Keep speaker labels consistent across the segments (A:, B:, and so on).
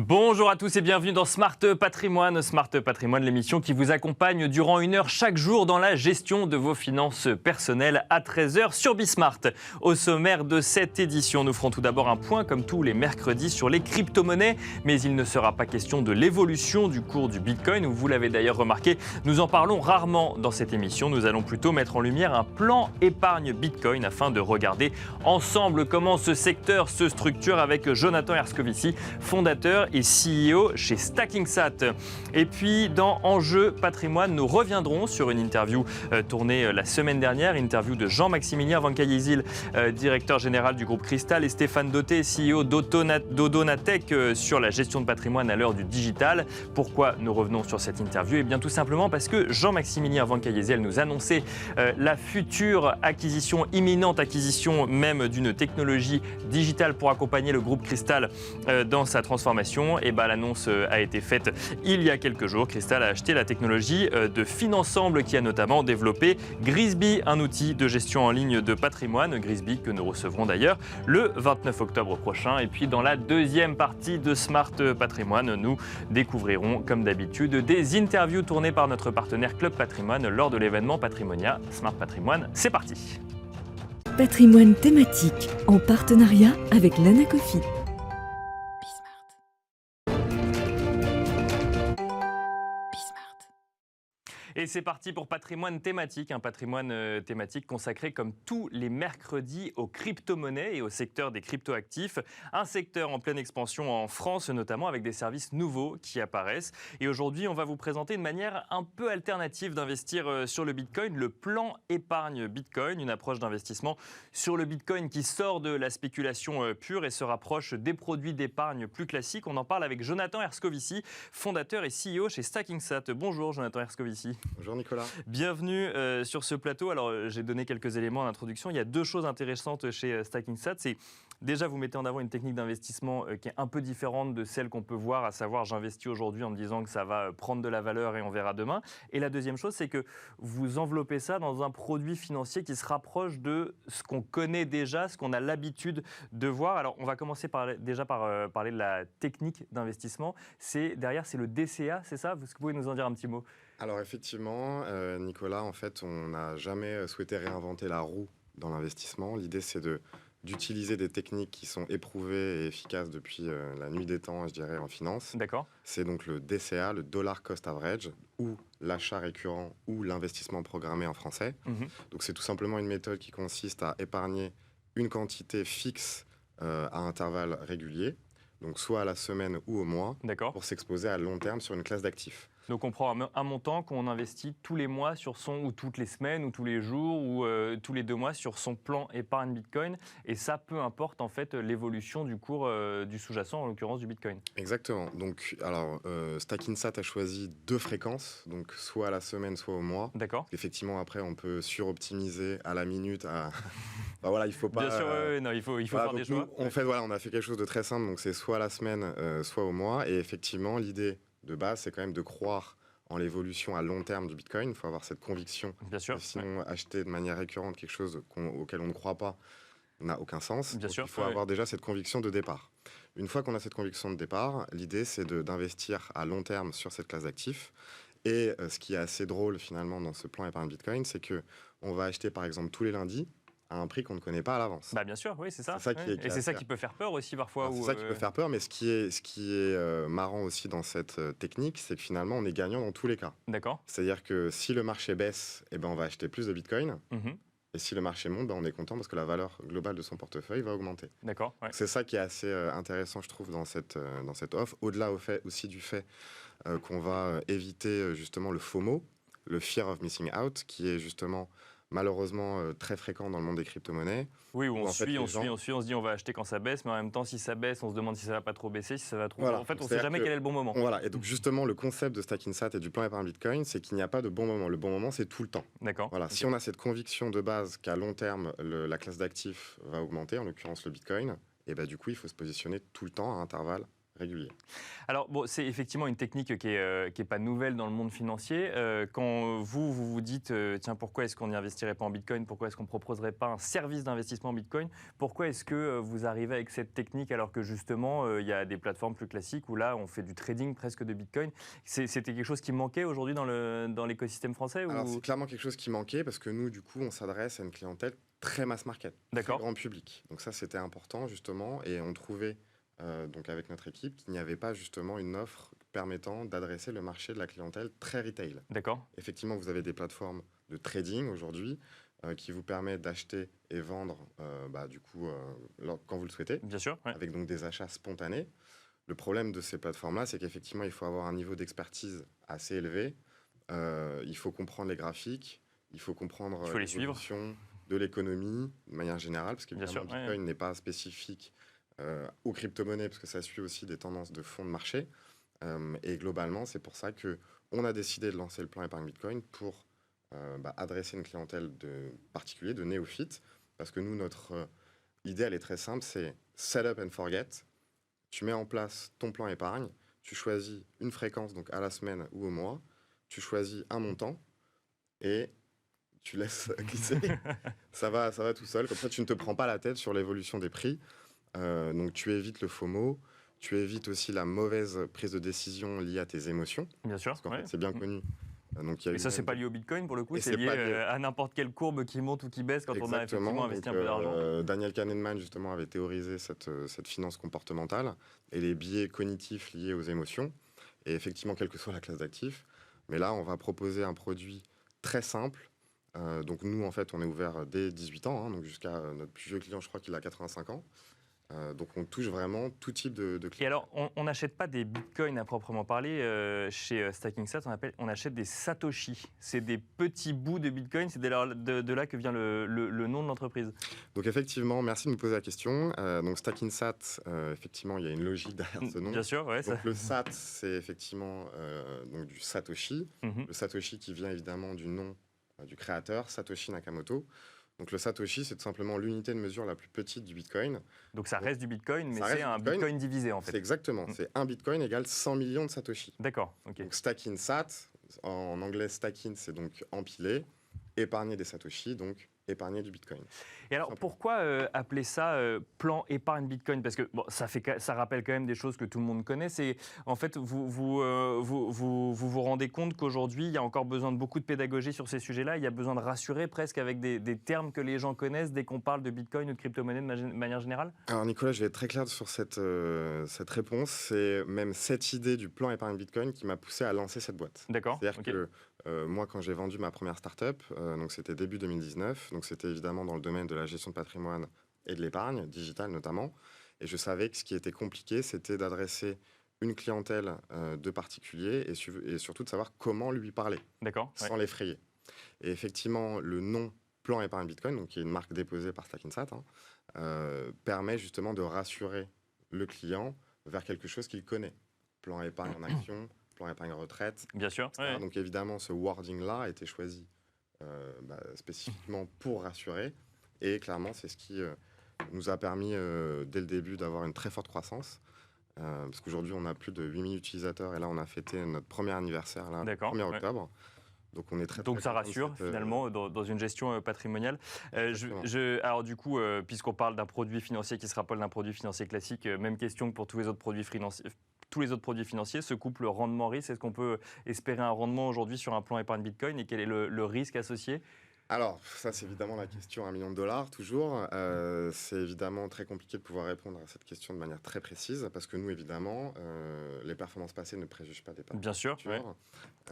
A: Bonjour à tous et bienvenue dans Smart Patrimoine. Smart Patrimoine, l'émission qui vous accompagne durant 1 heure chaque jour dans la gestion de vos finances personnelles à 13h sur Bismart. Au sommaire de cette édition, nous ferons tout d'abord un point comme tous les mercredis sur les crypto-monnaies. Mais il ne sera pas question de l'évolution du cours du Bitcoin. Vous l'avez d'ailleurs remarqué, nous en parlons rarement dans cette émission. Nous allons plutôt mettre en lumière un plan épargne Bitcoin afin de regarder ensemble comment ce secteur se structure avec Jonathan Erskovici, fondateur et CEO chez StackingSat. Et puis dans Enjeu Patrimoine, nous reviendrons sur une interview tournée la semaine dernière, interview de Jean-Maximilien Vancayesil, directeur général du groupe Cristal, et Stéphane Dauté, CEO d'Odonatech sur la gestion de patrimoine à l'heure du digital. Pourquoi nous revenons sur cette interview ? Eh bien tout simplement parce que Jean-Maximilien Vancayesil nous annonçait la future acquisition, imminente acquisition même d'une technologie digitale pour accompagner le groupe Cristal dans sa transformation. Et l'annonce a été faite il y a quelques jours. Cristal a acheté la technologie de Finansemble qui a notamment développé Grisby, un outil de gestion en ligne de patrimoine. Grisby que nous recevrons d'ailleurs le 29 octobre prochain. Et puis dans la deuxième partie de Smart Patrimoine, nous découvrirons comme d'habitude des interviews tournées par notre partenaire Club Patrimoine lors de l'événement Patrimonia. Smart Patrimoine, c'est parti.
B: Patrimoine thématique en partenariat avec l'Anacofi.
A: Et c'est parti pour Patrimoine thématique, un patrimoine thématique consacré comme tous les mercredis aux crypto-monnaies et au secteur des crypto-actifs. Un secteur en pleine expansion en France, notamment avec des services nouveaux qui apparaissent. Et aujourd'hui, on va vous présenter une manière un peu alternative d'investir sur le Bitcoin, le plan épargne Bitcoin, une approche d'investissement sur le Bitcoin qui sort de la spéculation pure et se rapproche des produits d'épargne plus classiques. On en parle avec Jonathan Erskovici, fondateur et CEO chez StackingSat. Bonjour Jonathan Erskovici.
C: Bonjour Nicolas.
A: Bienvenue sur ce plateau. Alors j'ai donné quelques éléments en introduction. Il y a deux choses intéressantes chez StackingSat. C'est déjà vous mettez en avant une technique d'investissement qui est un peu différente de celle qu'on peut voir, à savoir j'investis aujourd'hui en me disant que ça va prendre de la valeur et on verra demain. Et la deuxième chose, c'est que vous enveloppez ça dans un produit financier qui se rapproche de ce qu'on connaît déjà, ce qu'on a l'habitude de voir. Alors on va commencer par parler de la technique d'investissement. Derrière, c'est le DCA, c'est ça ? Est-ce que vous pouvez nous en dire un petit mot ?
C: Alors effectivement, Nicolas, en fait, on n'a jamais souhaité réinventer la roue dans l'investissement. L'idée, c'est d'utiliser des techniques qui sont éprouvées et efficaces depuis la nuit des temps, je dirais, en finance.
A: D'accord.
C: C'est donc le DCA, le Dollar Cost Average, ou l'achat récurrent, ou l'investissement programmé en français. Donc c'est tout simplement une méthode qui consiste à épargner une quantité fixe à intervalles réguliers, donc soit à la semaine ou au mois, pour s'exposer à long terme sur une classe d'actifs.
A: Donc on prend un montant qu'on investit tous les mois sur ou toutes les semaines, ou tous les jours, ou tous les 2 mois sur son plan épargne Bitcoin. Et ça, peu importe en fait l'évolution du cours du sous-jacent, en l'occurrence du Bitcoin.
C: Exactement. Donc, alors, StackingSat a choisi 2 fréquences, donc soit à la semaine, soit au mois.
A: D'accord.
C: Effectivement, après, on peut suroptimiser à la minute. Voilà, il faut pas.
A: Bien sûr, non, il faut faire des choix.
C: On a fait quelque chose de très simple, donc c'est soit à la semaine, soit au mois. Et effectivement, l'idée de base, c'est quand même de croire en l'évolution à long terme du Bitcoin. Il faut avoir cette conviction.
A: Bien sûr.
C: Sinon, acheter de manière récurrente quelque chose auquel on ne croit pas n'a aucun sens.
A: Bien sûr.
C: Il faut avoir déjà cette conviction de départ. Une fois qu'on a cette conviction de départ, l'idée, c'est d'investir à long terme sur cette classe d'actifs. Et ce qui est assez drôle, finalement, dans ce plan épargne Bitcoin, c'est qu'on va acheter, par exemple, tous les lundis, à un prix qu'on ne connaît pas à l'avance.
A: Bien sûr, oui, c'est ça.
C: Et
A: c'est ça qui peut faire peur aussi parfois.
C: C'est ça qui peut faire peur, mais ce qui est marrant aussi dans cette technique, c'est que finalement, on est gagnant dans tous les cas.
A: D'accord.
C: C'est-à-dire que si le marché baisse, on va acheter plus de Bitcoin. Et si le marché monte, on est content parce que la valeur globale de son portefeuille va augmenter.
A: D'accord. Ouais.
C: C'est ça qui est assez intéressant, je trouve, dans cette offre. Au-delà aussi du fait qu'on va éviter justement le FOMO, le Fear of Missing Out, qui est justement malheureusement très fréquent dans le monde des crypto-monnaies.
A: Oui, où on se dit on va acheter quand ça baisse, mais en même temps si ça baisse, on se demande si ça va pas trop baisser, si ça va trop...
C: Voilà.
A: En fait, on ne sait jamais quel est le bon moment.
C: Voilà, et donc justement le concept de StackingSat et du plan épargne Bitcoin, c'est qu'il n'y a pas de bon moment. Le bon moment, c'est tout le temps.
A: D'accord.
C: Voilà. Okay. Si on a cette conviction de base qu'à long terme, la classe d'actifs va augmenter, en l'occurrence le Bitcoin, et du coup, il faut se positionner tout le temps à intervalles réguliers.
A: Alors, bon, c'est effectivement une technique qui est pas nouvelle dans le monde financier. Quand vous dites, tiens, pourquoi est-ce qu'on n'investirait pas en Bitcoin? Pourquoi est-ce qu'on ne proposerait pas un service d'investissement en Bitcoin? Pourquoi est-ce que vous arrivez avec cette technique alors que justement, il y a des plateformes plus classiques où là, on fait du trading presque de Bitcoin? C'était quelque chose qui manquait aujourd'hui dans l'écosystème français
C: Alors,
A: ou...
C: c'est clairement quelque chose qui manquait parce que nous, du coup, on s'adresse à une clientèle très mass market, très grand public. Donc ça, c'était important, justement, et on trouvait, donc avec notre équipe, qu'il n'y avait pas, justement, une offre permettant d'adresser le marché de la clientèle très retail.
A: D'accord.
C: Effectivement, vous avez des plateformes de trading aujourd'hui qui vous permettent d'acheter et vendre, quand vous le souhaitez,
A: Bien sûr, ouais.
C: avec donc des achats spontanés. Le problème de ces plateformes-là, c'est qu'effectivement, il faut avoir un niveau d'expertise assez élevé. Il faut comprendre les graphiques, il faut comprendre l'évolution de l'économie de manière générale, parce qu'évidemment, Bitcoin n'est pas spécifique aux crypto-monnaies, parce que ça suit aussi des tendances de fonds de marché. Et globalement, c'est pour ça qu'on a décidé de lancer le plan épargne Bitcoin pour adresser une clientèle de particuliers, de néophytes, parce que nous, notre idée, elle est très simple, c'est set up and forget. Tu mets en place ton plan épargne, tu choisis une fréquence, donc à la semaine ou au mois, tu choisis un montant et tu laisses glisser. ça va tout seul. Comme ça, tu ne te prends pas la tête sur l'évolution des prix. Donc, tu évites le FOMO. Tu évites aussi la mauvaise prise de décision liée à tes émotions.
A: Bien sûr.
C: Parce qu'en fait, c'est bien connu. Donc,
A: et ça, c'est pas lié au Bitcoin pour le coup,
C: et
A: c'est lié à n'importe quelle courbe qui monte ou qui baisse quand on a effectivement investi un peu d'argent.
C: Daniel Kahneman, justement, avait théorisé cette finance comportementale et les biais cognitifs liés aux émotions. Et effectivement, quelle que soit la classe d'actifs. Mais là, on va proposer un produit très simple. Donc nous, en fait, on est ouvert dès 18 ans, hein, donc jusqu'à notre plus vieux client, je crois qu'il a 85 ans. Donc on touche vraiment tout type de clients.
A: Et alors, on n'achète pas des bitcoins à proprement parler. Chez StackingSat, on achète des satoshi. C'est des petits bouts de bitcoin. C'est de là que vient le nom de l'entreprise.
C: Donc effectivement, merci de me poser la question. Donc StackingSat, effectivement, il y a une logique derrière ce nom.
A: Bien sûr, ouais.
C: Donc le Sat, c'est effectivement donc du Satoshi. Le Satoshi qui vient évidemment du nom du créateur, Satoshi Nakamoto. Donc le Satoshi, c'est tout simplement l'unité de mesure la plus petite du Bitcoin.
A: Donc ça reste du Bitcoin, mais c'est un Bitcoin divisé en fait.
C: C'est exactement, c'est un Bitcoin égale 100 millions de Satoshi.
A: D'accord, ok.
C: Donc stacking Sat, en anglais stacking, c'est donc empiler, épargner des Satoshi, donc épargner du Bitcoin.
A: Et alors pourquoi appeler ça plan épargne Bitcoin? Parce que bon, ça rappelle quand même des choses que tout le monde connaît. C'est en fait vous rendez compte qu'aujourd'hui il y a encore besoin de beaucoup de pédagogie sur ces sujets-là. Il y a besoin de rassurer presque avec des termes que les gens connaissent dès qu'on parle de Bitcoin ou de crypto-monnaie de manière générale.
C: Alors Nicolas, je vais être très clair sur cette réponse. C'est même cette idée du plan épargne Bitcoin qui m'a poussé à lancer cette boîte.
A: D'accord.
C: C'est-à-dire que moi, quand j'ai vendu ma première start-up, donc c'était début 2019, donc c'était évidemment dans le domaine de la gestion de patrimoine et de l'épargne, digitale notamment, et je savais que ce qui était compliqué, c'était d'adresser une clientèle de particuliers et surtout de savoir comment lui parler, sans l'effrayer. Et effectivement, le nom Plan Épargne Bitcoin, donc qui est une marque déposée par StackingSat, permet justement de rassurer le client vers quelque chose qu'il connaît. Plan épargne en action, plan épargne retraite.
A: Bien sûr. Ouais.
C: Donc évidemment, ce wording-là a été choisi spécifiquement pour rassurer. Et clairement, c'est ce qui nous a permis dès le début d'avoir une très forte croissance. Parce qu'aujourd'hui, on a plus de 8000 utilisateurs. Et là, on a fêté notre premier anniversaire, là, le 1er octobre. Donc, on est très
A: ça rassure finalement dans une gestion patrimoniale. Alors du coup, puisqu'on parle d'un produit financier qui se rappelle d'un produit financier classique, même question que pour tous les autres produits financiers. Ce couple rendement-risque, est-ce qu'on peut espérer un rendement aujourd'hui sur un plan épargne Bitcoin et quel est le risque associé ?
C: Alors, ça, c'est évidemment la question à $1 million, toujours. C'est évidemment très compliqué de pouvoir répondre à cette question de manière très précise, parce que nous, évidemment, les performances passées ne préjugent pas des performances.
A: Bien sûr, ouais.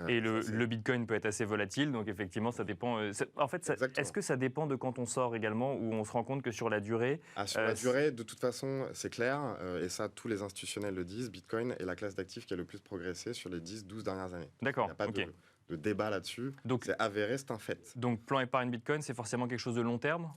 A: Et le Bitcoin peut être assez volatile, donc effectivement, ça dépend. En fait, est-ce que ça dépend de quand on sort également, où on se rend compte que sur la durée...
C: Sur la durée, de toute façon, c'est clair, et ça, tous les institutionnels le disent, Bitcoin est la classe d'actifs qui a le plus progressé sur les 10-12 dernières années.
A: D'accord,
C: il n'y a pas de débat là-dessus. Donc, c'est avéré, c'est un fait.
A: Donc, plan épargne Bitcoin, c'est forcément quelque chose de long terme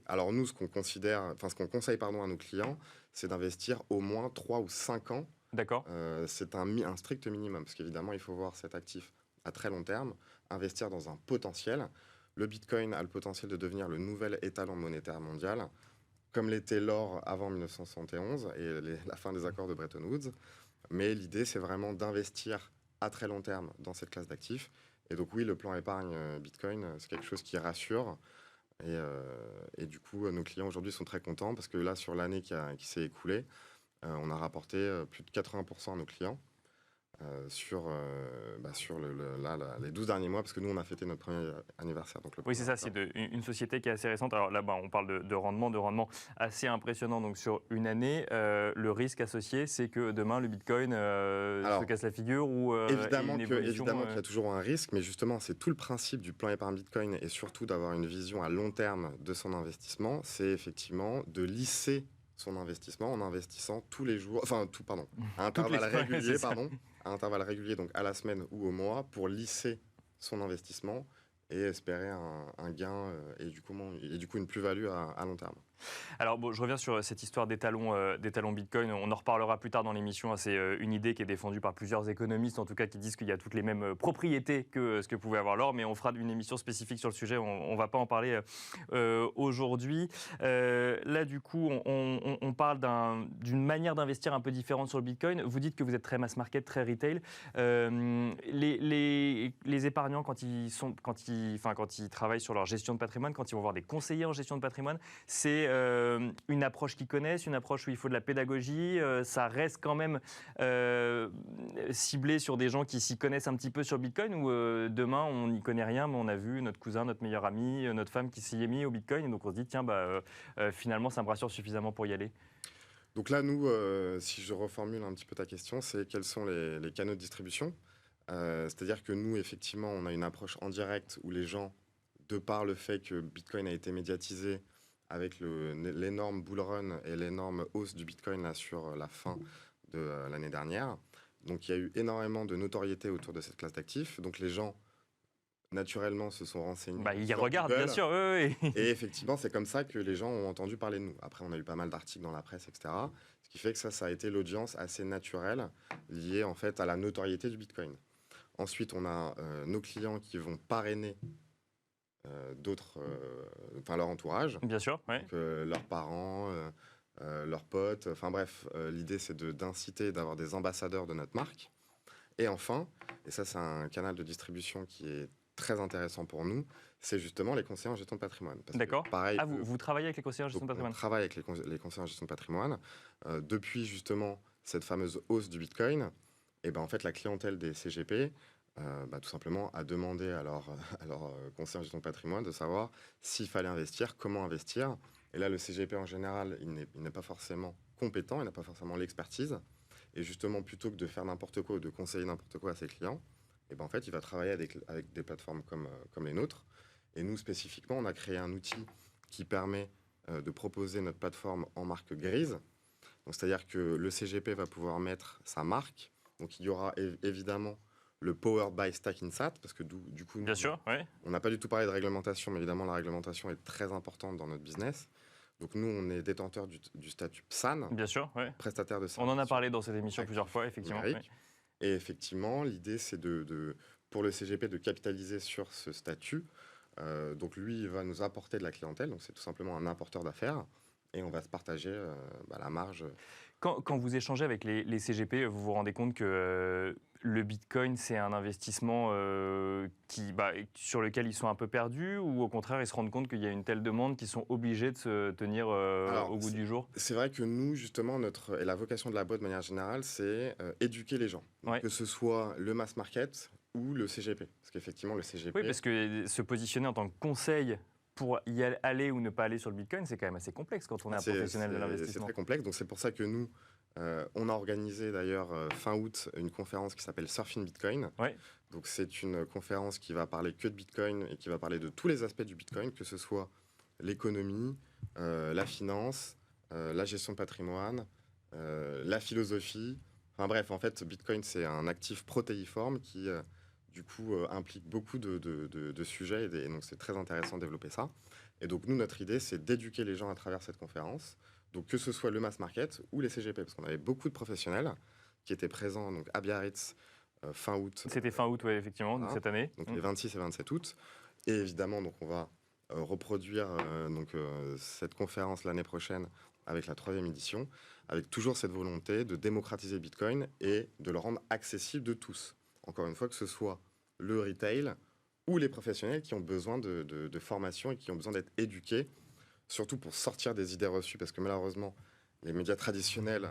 C: Alors nous, ce qu'on conseille à nos clients, c'est d'investir au moins 3 ou 5 ans.
A: D'accord.
C: C'est un strict minimum, parce qu'évidemment, il faut voir cet actif à très long terme, investir dans un potentiel. Le Bitcoin a le potentiel de devenir le nouvel étalon monétaire mondial. comme l'était l'or avant 1971 et la fin des accords de Bretton Woods. Mais l'idée, c'est vraiment d'investir à très long terme dans cette classe d'actifs. Et donc oui, le plan épargne Bitcoin, c'est quelque chose qui rassure. Et du coup, nos clients aujourd'hui sont très contents parce que là, sur l'année qui s'est écoulée, on a rapporté plus de 80% à nos clients. Sur les 12 derniers mois, parce que nous, on a fêté notre premier anniversaire. Donc
A: oui, c'est ça, c'est une société qui est assez récente. Alors là-bas, on parle de rendement assez impressionnant donc sur une année. Le risque associé, c'est que demain, le Bitcoin se casse la figure ou
C: évidemment qu'il y a toujours un risque, mais justement, c'est tout le principe du plan épargne Bitcoin et surtout d'avoir une vision à long terme de son investissement, c'est effectivement de lisser son investissement en investissant tous les jours, à intervalles réguliers, donc à la semaine ou au mois, pour lisser son investissement et espérer un gain et du coup une plus-value à long terme.
A: Alors, bon, je reviens sur cette histoire d'étalons Bitcoin. On en reparlera plus tard dans l'émission. C'est une idée qui est défendue par plusieurs économistes, en tout cas, qui disent qu'il y a toutes les mêmes propriétés que ce que pouvait avoir l'or. Mais on fera une émission spécifique sur le sujet. On ne va pas en parler aujourd'hui. Là, du coup, on parle d'une manière d'investir un peu différente sur le Bitcoin. Vous dites que vous êtes très mass market, très retail. Les épargnants, quand ils travaillent sur leur gestion de patrimoine, quand ils vont voir des conseillers en gestion de patrimoine, c'est une approche qu'ils connaissent, une approche où il faut de la pédagogie. Ça reste quand même ciblé sur des gens qui s'y connaissent un petit peu sur Bitcoin, ou demain, on n'y connaît rien, mais on a vu notre cousin, notre meilleur ami, notre femme qui s'y est mis au Bitcoin. Et donc, on se dit, tiens, finalement, ça me rassure suffisamment pour y aller.
C: Donc là, nous, si je reformule un petit peu ta question, c'est quels sont les canaux de distribution. C'est-à-dire que nous, effectivement, on a une approche en direct où les gens, de par le fait que Bitcoin a été médiatisé, avec l'énorme bull run et l'énorme hausse du Bitcoin là, sur la fin de l'année dernière. Donc il y a eu énormément de notoriété autour de cette classe d'actifs. Donc les gens, naturellement, se sont renseignés.
A: Ils regardent, Google, bien sûr. Oui.
C: Et effectivement, c'est comme ça que les gens ont entendu parler de nous. Après, on a eu pas mal d'articles dans la presse, etc. Ce qui fait que ça a été l'audience assez naturelle liée en fait à la notoriété du Bitcoin. Ensuite, on a nos clients qui vont parrainer leur entourage.
A: Bien sûr, oui.
C: Donc, leurs parents, leurs potes. Enfin bref, l'idée c'est d'inciter, d'avoir des ambassadeurs de notre marque. Et enfin, et ça c'est un canal de distribution qui est très intéressant pour nous, c'est justement les conseillers en gestion de patrimoine.
A: D'accord. Vous travaillez avec les conseillers en gestion de patrimoine ?
C: On travaille avec les conseillers en gestion de patrimoine. Depuis justement cette fameuse hausse du Bitcoin, et en fait la clientèle des CGP, tout simplement à demander à leur conseiller en gestion de patrimoine de savoir s'il fallait investir, comment investir. Et là, le CGP en général, il n'est pas forcément compétent, il n'a pas forcément l'expertise. Et justement, plutôt que de faire n'importe quoi ou de conseiller n'importe quoi à ses clients, en fait, il va travailler avec des plateformes comme les nôtres. Et nous, spécifiquement, on a créé un outil qui permet de proposer notre plateforme en marque grise. Donc, c'est-à-dire que le CGP va pouvoir mettre sa marque. Donc, il y aura évidemment le Powered by Stack Insat, parce que du coup,
A: bien sûr, oui.
C: On n'a pas du tout parlé de réglementation, mais évidemment, la réglementation est très importante dans notre business. Donc nous, on est détenteur du statut PSAN,
A: bien sûr, oui.
C: Prestataire de services.
A: On en a parlé dans cette émission plusieurs fois, effectivement. Oui.
C: Et effectivement, l'idée, c'est pour le CGP de capitaliser sur ce statut. Donc lui, il va nous apporter de la clientèle, donc c'est tout simplement un apporteur d'affaires, et on va se partager la marge.
A: Quand vous échangez avec les CGP, vous vous rendez compte que le Bitcoin, c'est un investissement sur lequel ils sont un peu perdus, ou au contraire, ils se rendent compte qu'il y a une telle demande qu'ils sont obligés de se tenir au goût du jour ?
C: C'est vrai que nous, justement, et la vocation de la boîte de manière générale, c'est éduquer les gens, que ce soit le mass market ou le CGP. Parce qu'effectivement, le CGP...
A: Oui, parce que se positionner en tant que conseil pour y aller ou ne pas aller sur le Bitcoin, c'est quand même assez complexe quand on est un professionnel de l'investissement.
C: C'est très complexe, donc c'est pour ça que nous, on a organisé d'ailleurs fin août une conférence qui s'appelle Surfing Bitcoin.
A: Oui.
C: Donc c'est une conférence qui va parler que de Bitcoin et qui va parler de tous les aspects du Bitcoin, que ce soit l'économie, la finance, la gestion de patrimoine, la philosophie. Enfin bref, en fait, Bitcoin, c'est un actif protéiforme qui... du coup, implique beaucoup de sujets, et donc c'est très intéressant de développer ça. Et donc nous, notre idée, c'est d'éduquer les gens à travers cette conférence, donc que ce soit le mass market ou les CGP, parce qu'on avait beaucoup de professionnels qui étaient présents donc, à Biarritz fin août.
A: C'était fin août, oui, effectivement, cette année.
C: Donc les 26 et 27 août. Et évidemment, donc on va reproduire cette conférence l'année prochaine avec la 3e édition, avec toujours cette volonté de démocratiser Bitcoin et de le rendre accessible de tous. Encore une fois, que ce soit le retail ou les professionnels qui ont besoin de formation et qui ont besoin d'être éduqués, surtout pour sortir des idées reçues, parce que malheureusement, les médias traditionnels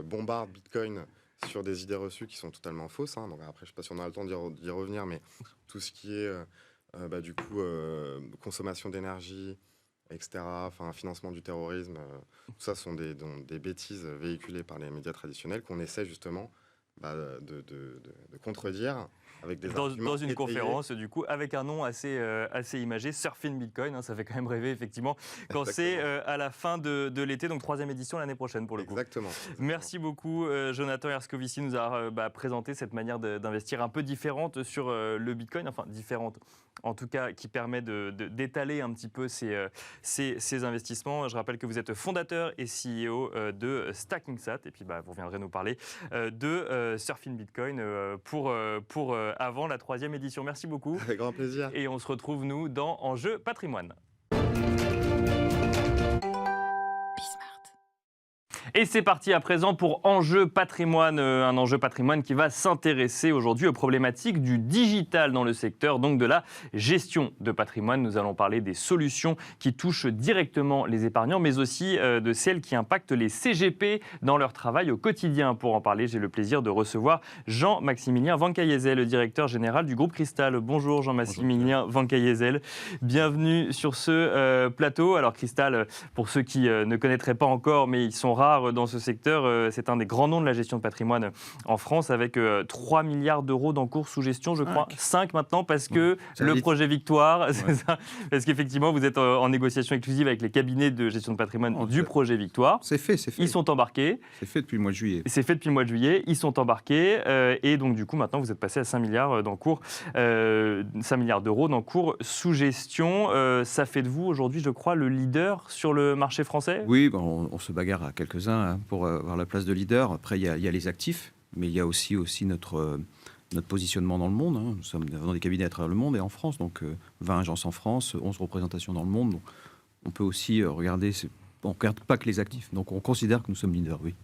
C: bombardent Bitcoin sur des idées reçues qui sont totalement fausses. Donc après, je ne sais pas si on aura le temps d'y revenir, mais tout ce qui est consommation d'énergie, etc., financement du terrorisme, tout ça sont des bêtises véhiculées par les médias traditionnels qu'on essaie justement de contredire avec des arguments
A: dans une
C: étayés.
A: conférence, du coup, avec un nom assez imagé, Surfing Bitcoin, ça fait quand même rêver, effectivement, quand c'est à la fin de l'été, donc 3e édition l'année prochaine, pour le coup.
C: Exactement.
A: Merci beaucoup, Jonathan Herscovici nous a présenté cette manière d'investir un peu différente sur le Bitcoin, enfin différente, en tout cas qui permet d'étaler un petit peu ces investissements. Je rappelle que vous êtes fondateur et CEO de StackingSat, et puis vous reviendrez nous parler de Surfing Bitcoin pour avant la 3e édition. Merci beaucoup.
C: Avec grand plaisir.
A: Et on se retrouve, nous, dans Enjeu Patrimoine. Et c'est parti à présent pour Enjeu Patrimoine, un enjeu patrimoine qui va s'intéresser aujourd'hui aux problématiques du digital dans le secteur, donc de la gestion de patrimoine. Nous allons parler des solutions qui touchent directement les épargnants, mais aussi de celles qui impactent les CGP dans leur travail au quotidien. Pour en parler, j'ai le plaisir de recevoir Jean-Maximilien Vancayezel, le directeur général du groupe Cristal. Bonjour Jean-Maximilien Vancayezel, bienvenue sur ce plateau. Alors Cristal, pour ceux qui ne connaîtraient pas encore, mais ils sont rares dans ce secteur, c'est un des grands noms de la gestion de patrimoine en France, avec 3 milliards d'euros d'encours sous gestion, je crois. 5 maintenant, parce que le projet Victoire, c'est ça, parce qu'effectivement, vous êtes en négociation exclusive avec les cabinets de gestion de patrimoine du projet Victoire.
D: C'est fait.
A: Ils sont embarqués.
D: C'est fait depuis le mois de juillet.
A: C'est fait depuis le mois de juillet. Ils sont embarqués. Et donc, du coup, maintenant, vous êtes passé à 5 milliards d'encours, 5 milliards d'euros d'encours sous gestion. Ça fait de vous, aujourd'hui, je crois, le leader sur le marché français ?
D: Oui, on se bagarre à quelques-uns pour avoir la place de leader. Après, il y a les actifs, mais il y a aussi notre positionnement dans le monde. Nous avons des cabinets à travers le monde et en France, donc 20 agences en France, 11 représentations dans le monde. Donc, on peut aussi regarder... On ne regarde pas que les actifs, donc on considère que nous sommes leaders, oui.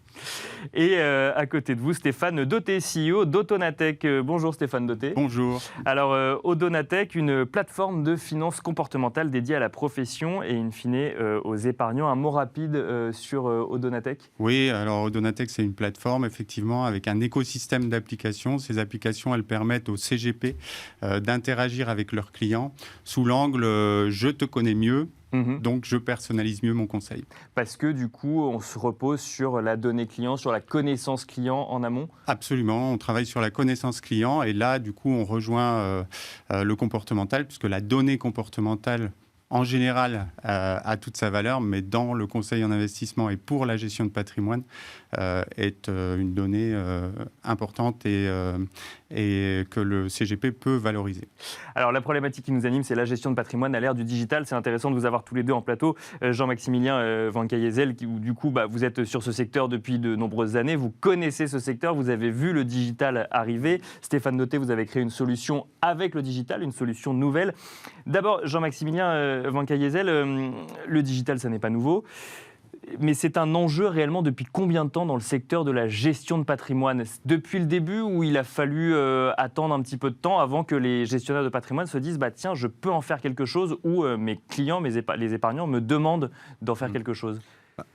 A: Et à côté de vous, Stéphane Dauté, CEO d'Autonatech. Bonjour Stéphane Dauté.
E: Bonjour.
A: Alors, Autonatech, une plateforme de finance comportementale dédiée à la profession et in fine aux épargnants. Un mot rapide sur Autonatech ?
E: Oui, alors Autonatech, c'est une plateforme, effectivement, avec un écosystème d'applications. Ces applications, elles permettent aux CGP d'interagir avec leurs clients sous l'angle « je te connais mieux ». Donc, je personnalise mieux mon conseil.
A: Parce que, du coup, on se repose sur la donnée client, sur la connaissance client en amont ?
E: Absolument. On travaille sur la connaissance client. Et là, du coup, on rejoint le comportemental, puisque la donnée comportementale, en général, a toute sa valeur, mais dans le conseil en investissement et pour la gestion de patrimoine, est une donnée importante et que le CGP peut valoriser.
A: Alors, la problématique qui nous anime, c'est la gestion de patrimoine à l'ère du digital. C'est intéressant de vous avoir tous les deux en plateau. Jean-Maximilien Vancayezel, du coup, vous êtes sur ce secteur depuis de nombreuses années. Vous connaissez ce secteur, vous avez vu le digital arriver. Stéphane Dauté, vous avez créé une solution avec le digital, une solution nouvelle. D'abord, Jean-Maximilien Vancayezel, le digital, ça n'est pas nouveau. Mais c'est un enjeu réellement depuis combien de temps dans le secteur de la gestion de patrimoine ? Depuis le début, où il a fallu attendre un petit peu de temps avant que les gestionnaires de patrimoine se disent « tiens, je peux en faire quelque chose » ou mes clients, les épargnants me demandent d'en faire quelque chose.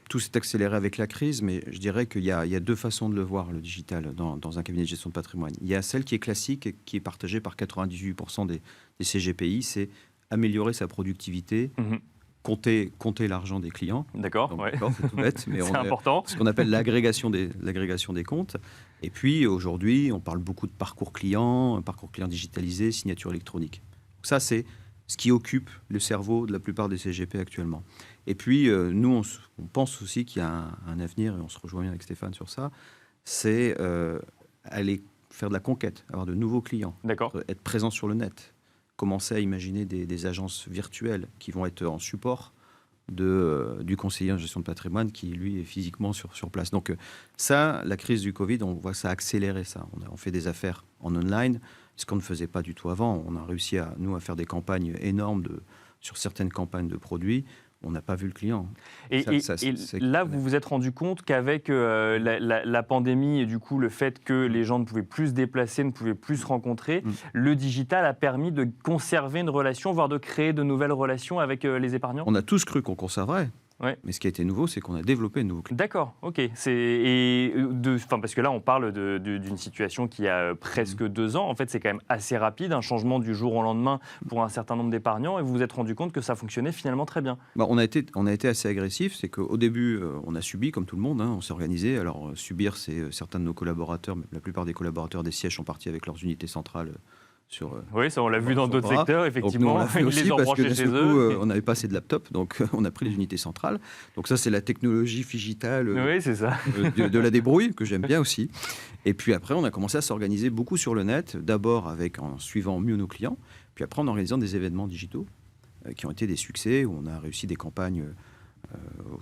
D: Tout s'est accéléré avec la crise, mais je dirais qu'il y a deux façons de le voir, le digital, dans un cabinet de gestion de patrimoine. Il y a celle qui est classique et qui est partagée par 98% des CGPI, c'est améliorer sa productivité, compter l'argent des clients.
A: D'accord,
D: ouais. C'est tout bête, mais
A: c'est important.
D: Ce qu'on appelle l'agrégation des comptes. Et puis aujourd'hui, on parle beaucoup de parcours client digitalisé, signature électronique. Donc ça, c'est ce qui occupe le cerveau de la plupart des CGP actuellement. Et puis, nous, on pense aussi qu'il y a un avenir, et on se rejoint bien avec Stéphane sur ça, c'est aller faire de la conquête, avoir de nouveaux clients, être présent sur le net, commencer à imaginer des agences virtuelles qui vont être en support du conseiller en gestion de patrimoine qui, lui, est physiquement sur place. Donc ça, la crise du Covid, on voit ça accélérer ça. On fait des affaires en online, ce qu'on ne faisait pas du tout avant. On a réussi à faire des campagnes énormes sur certaines campagnes de produits, on n'a pas vu le client.
A: Et là, vous vous êtes rendu compte qu'avec la pandémie et du coup le fait que les gens ne pouvaient plus se déplacer, ne pouvaient plus se rencontrer, le digital a permis de conserver une relation, voire de créer de nouvelles relations avec les épargnants?
D: On a tous cru qu'on conserverait.
A: Ouais.
D: Mais ce qui a été nouveau, c'est qu'on a développé de nouveaux clients.
A: D'accord, ok. Parce que là, on parle d'une situation qui a presque 2 ans. En fait, c'est quand même assez rapide, un changement du jour au lendemain pour un certain nombre d'épargnants. Et vous vous êtes rendu compte que ça fonctionnait finalement très bien.
D: On a été assez agressif. C'est qu'au début, on a subi, comme tout le monde, on s'est organisé. Alors, subir, c'est certains de nos collaborateurs, mais la plupart des collaborateurs des sièges sont partis avec leurs unités centrales.
A: Oui, ça on l'a vu dans d'autres secteurs, effectivement.
D: Donc, nous, on l'a fait aussi
A: les ont
D: parce que
A: branchés chez
D: coup,
A: eux.
D: on n'avait pas assez de laptop, donc on a pris les unités centrales. Donc ça, c'est la technologie digitale
A: Oui, c'est ça.
D: de la débrouille, que j'aime bien aussi. Et puis après, on a commencé à s'organiser beaucoup sur le net, d'abord en suivant mieux nos clients, puis après en organisant des événements digitaux qui ont été des succès, où on a réussi des campagnes.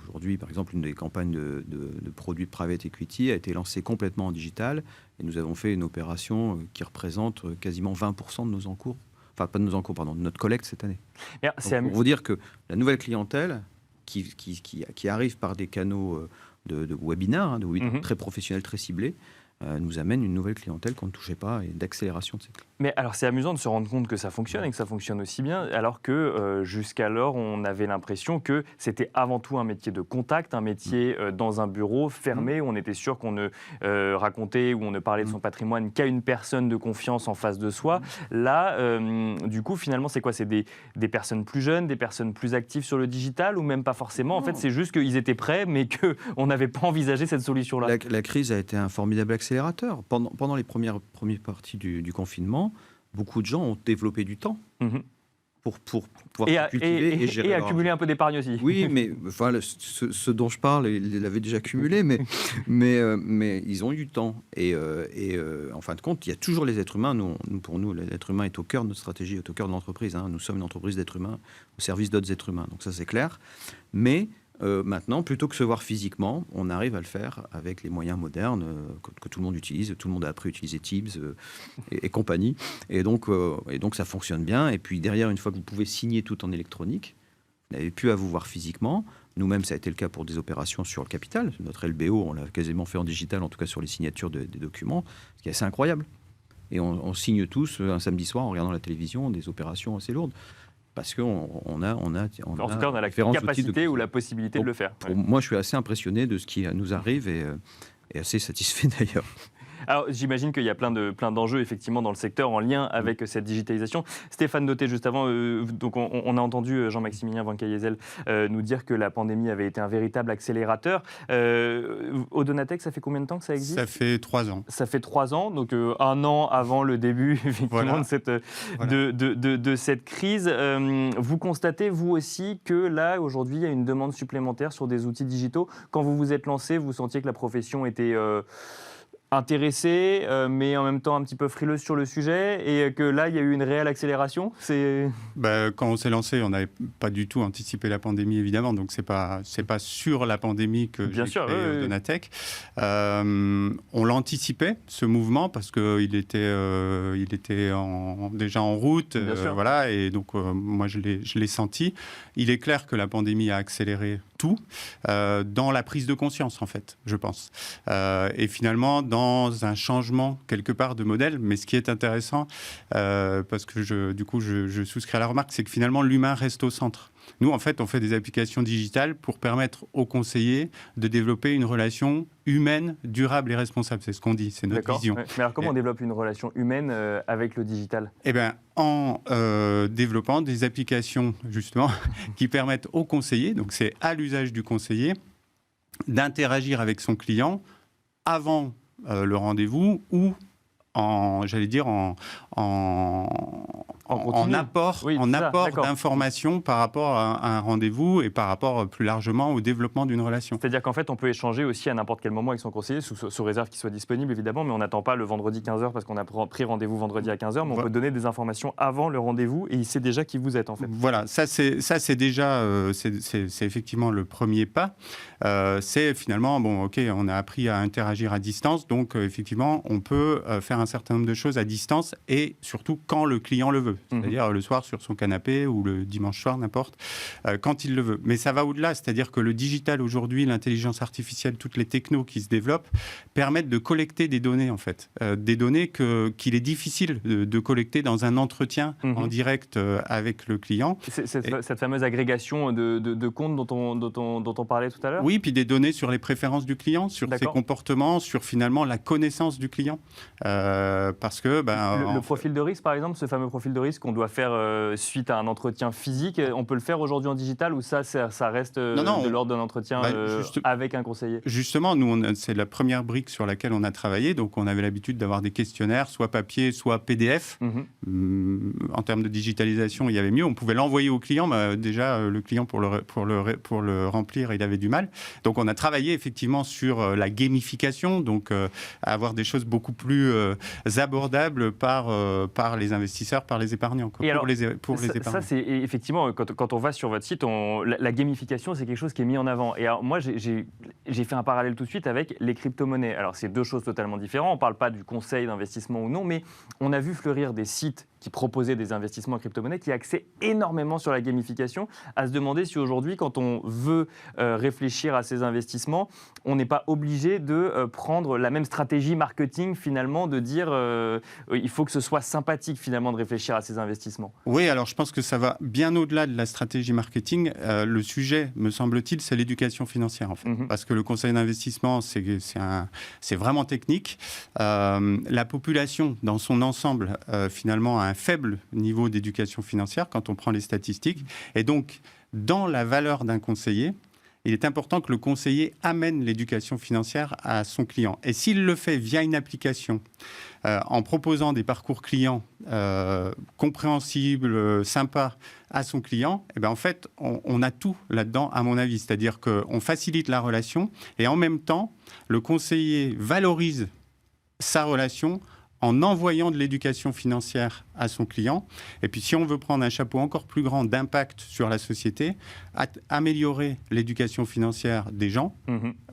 D: Aujourd'hui, par exemple, une des campagnes de produits de private equity a été lancée complètement en digital et nous avons fait une opération qui représente quasiment 20% de nos encours, enfin pas de nos encours, pardon, de notre collecte cette année. Pour vous dire que la nouvelle clientèle qui arrive par des canaux de webinaires, très professionnels, très ciblés, nous amène une nouvelle clientèle qu'on ne touchait pas et d'accélération de cette clientèle.
A: Mais alors c'est amusant de se rendre compte que ça fonctionne et que ça fonctionne aussi bien, alors que jusqu'alors on avait l'impression que c'était avant tout un métier de contact, un métier dans un bureau fermé où on était sûr qu'on ne racontait ou on ne parlait de son patrimoine qu'à une personne de confiance en face de soi. Là, du coup finalement c'est quoi? C'est des personnes plus jeunes, des personnes plus actives sur le digital ou même pas forcément? En fait c'est juste qu'ils étaient prêts mais qu'on n'avait pas envisagé cette solution-là.
D: La crise a été un formidable accélérateur. Pendant les premières parties du confinement, beaucoup de gens ont développé du temps pour pouvoir cultiver et gérer.
A: Et accumuler un peu d'épargne aussi.
D: Oui, mais enfin, ce dont je parle, ils l'avaient déjà accumulé, mais ils ont eu du temps. Et en fin de compte, il y a toujours les êtres humains. Pour nous, l'être humain est au cœur de notre stratégie, est au cœur de l'entreprise. Nous sommes une entreprise d'êtres humains au service d'autres êtres humains. Donc ça, c'est clair. Mais maintenant, plutôt que se voir physiquement, on arrive à le faire avec les moyens modernes que tout le monde utilise. Tout le monde a appris à utiliser Teams et compagnie. Et donc, ça fonctionne bien. Et puis derrière, une fois que vous pouvez signer tout en électronique, vous n'avez plus à vous voir physiquement. Nous-mêmes, ça a été le cas pour des opérations sur le capital. Notre LBO, on l'a quasiment fait en digital, en tout cas sur les signatures des documents, ce qui est assez incroyable. Et on signe tous un samedi soir en regardant la télévision des opérations assez lourdes. Parce qu'en
A: En tout cas, on a la capacité ou la possibilité de le faire.
D: Moi, je suis assez impressionné de ce qui nous arrive et assez satisfait d'ailleurs.
A: Alors, j'imagine qu'il y a plein d'enjeux effectivement dans le secteur en lien avec cette digitalisation. Stéphane Dauté, juste avant, donc on a entendu Jean-Maximilien Van Cayézel nous dire que la pandémie avait été un véritable accélérateur. Audonatech, ça fait combien de temps que ça existe?
E: Ça fait 3 ans.
A: Ça fait 3 ans, donc 1 an avant le début effectivement de cette crise. Vous constatez, vous aussi, que là, aujourd'hui, il y a une demande supplémentaire sur des outils digitaux. Quand vous vous êtes lancé, vous sentiez que la profession était intéressé, mais en même temps un petit peu frileux sur le sujet, et que là, il y a eu une réelle accélération?
E: Quand on s'est lancé, on n'avait pas du tout anticipé la pandémie, évidemment, donc c'est pas sur la pandémie que j'ai créé Audonatech. On l'anticipait, ce mouvement, parce qu'il était déjà en route, voilà, et donc moi je l'ai senti. Il est clair que la pandémie a accéléré tout dans la prise de conscience, en fait, je pense. Et finalement, dans un changement, quelque part, de modèle. Mais ce qui est intéressant, parce que je souscris à la remarque, c'est que finalement, l'humain reste au centre. Nous, en fait, on fait des applications digitales pour permettre aux conseillers de développer une relation humaine, durable et responsable. C'est ce qu'on dit, c'est notre vision.
A: Ouais. Mais alors, comment on développe une relation humaine avec le digital?
E: Eh bien, en développant des applications, justement, qui permettent aux conseillers, donc c'est à l'usage du conseiller, d'interagir avec son client avant le rendez-vous ou en apport d'informations par rapport à un rendez-vous et par rapport plus largement au développement d'une relation.
A: C'est-à-dire qu'en fait, on peut échanger aussi à n'importe quel moment avec son conseiller, sous réserve qu'il soit disponible, évidemment, mais on n'attend pas le vendredi 15h parce qu'on a pris rendez-vous vendredi à 15h, mais on peut donner des informations avant le rendez-vous et il sait déjà qui vous êtes, en fait.
E: Voilà, ça c'est déjà, c'est effectivement le premier pas. C'est finalement, on a appris à interagir à distance, donc effectivement, on peut faire un certain nombre de choses à distance et surtout quand le client le veut. veut, c'est-à-dire le soir sur son canapé ou le dimanche soir, n'importe, quand il le veut. Mais ça va au-delà, c'est-à-dire que le digital aujourd'hui, l'intelligence artificielle, toutes les technos qui se développent permettent de collecter des données, en fait. Des données qu'il est difficile de collecter dans un entretien en direct avec le client.
A: Cette fameuse agrégation de comptes dont on parlait tout à l'heure.
E: Oui, puis des données sur les préférences du client, sur ses comportements, sur finalement la connaissance du client. Parce que...
A: le profil de risque, par exemple, ce fameux profil de risque qu'on doit faire suite à un entretien physique, on peut le faire aujourd'hui en digital ou ça reste de l'ordre d'un entretien avec un conseiller?
E: Justement, nous, c'est la première brique sur laquelle on a travaillé. Donc, on avait l'habitude d'avoir des questionnaires, soit papier, soit PDF. En termes de digitalisation, il y avait mieux. On pouvait l'envoyer au client. Déjà, le client, pour le remplir, il avait du mal. Donc, on a travaillé effectivement sur la gamification, donc avoir des choses beaucoup plus abordables par les investisseurs, par les épargnants.
A: Et alors, les épargnants. Ça, c'est effectivement, quand on va sur votre site, la gamification, c'est quelque chose qui est mis en avant. Et alors, moi, j'ai fait un parallèle tout de suite avec les crypto-monnaies. Alors, c'est deux choses totalement différentes. On ne parle pas du conseil d'investissement ou non, mais on a vu fleurir des sites qui proposaient des investissements en crypto-monnaie, qui axaient énormément sur la gamification, à se demander si aujourd'hui, quand on veut réfléchir à ces investissements, on n'est pas obligé de prendre la même stratégie marketing, finalement, de dire il faut que ce soit sympathique, finalement, de réfléchir à ces investissements.
E: Oui, alors je pense que ça va bien au-delà de la stratégie marketing. Le sujet, me semble-t-il, c'est l'éducation financière, en fait. Parce que le conseil d'investissement, c'est vraiment technique. La population, dans son ensemble, finalement, a un faible niveau d'éducation financière quand on prend les statistiques. Et donc, dans la valeur d'un conseiller, il est important que le conseiller amène l'éducation financière à son client. Et s'il le fait via une application, en proposant des parcours clients compréhensibles, sympas à son client, eh bien, en fait, on a tout là-dedans, à mon avis. C'est-à-dire qu'on facilite la relation et en même temps, le conseiller valorise sa relation en envoyant de l'éducation financière à son client. Et puis, si on veut prendre un chapeau encore plus grand d'impact sur la société, améliorer l'éducation financière des gens,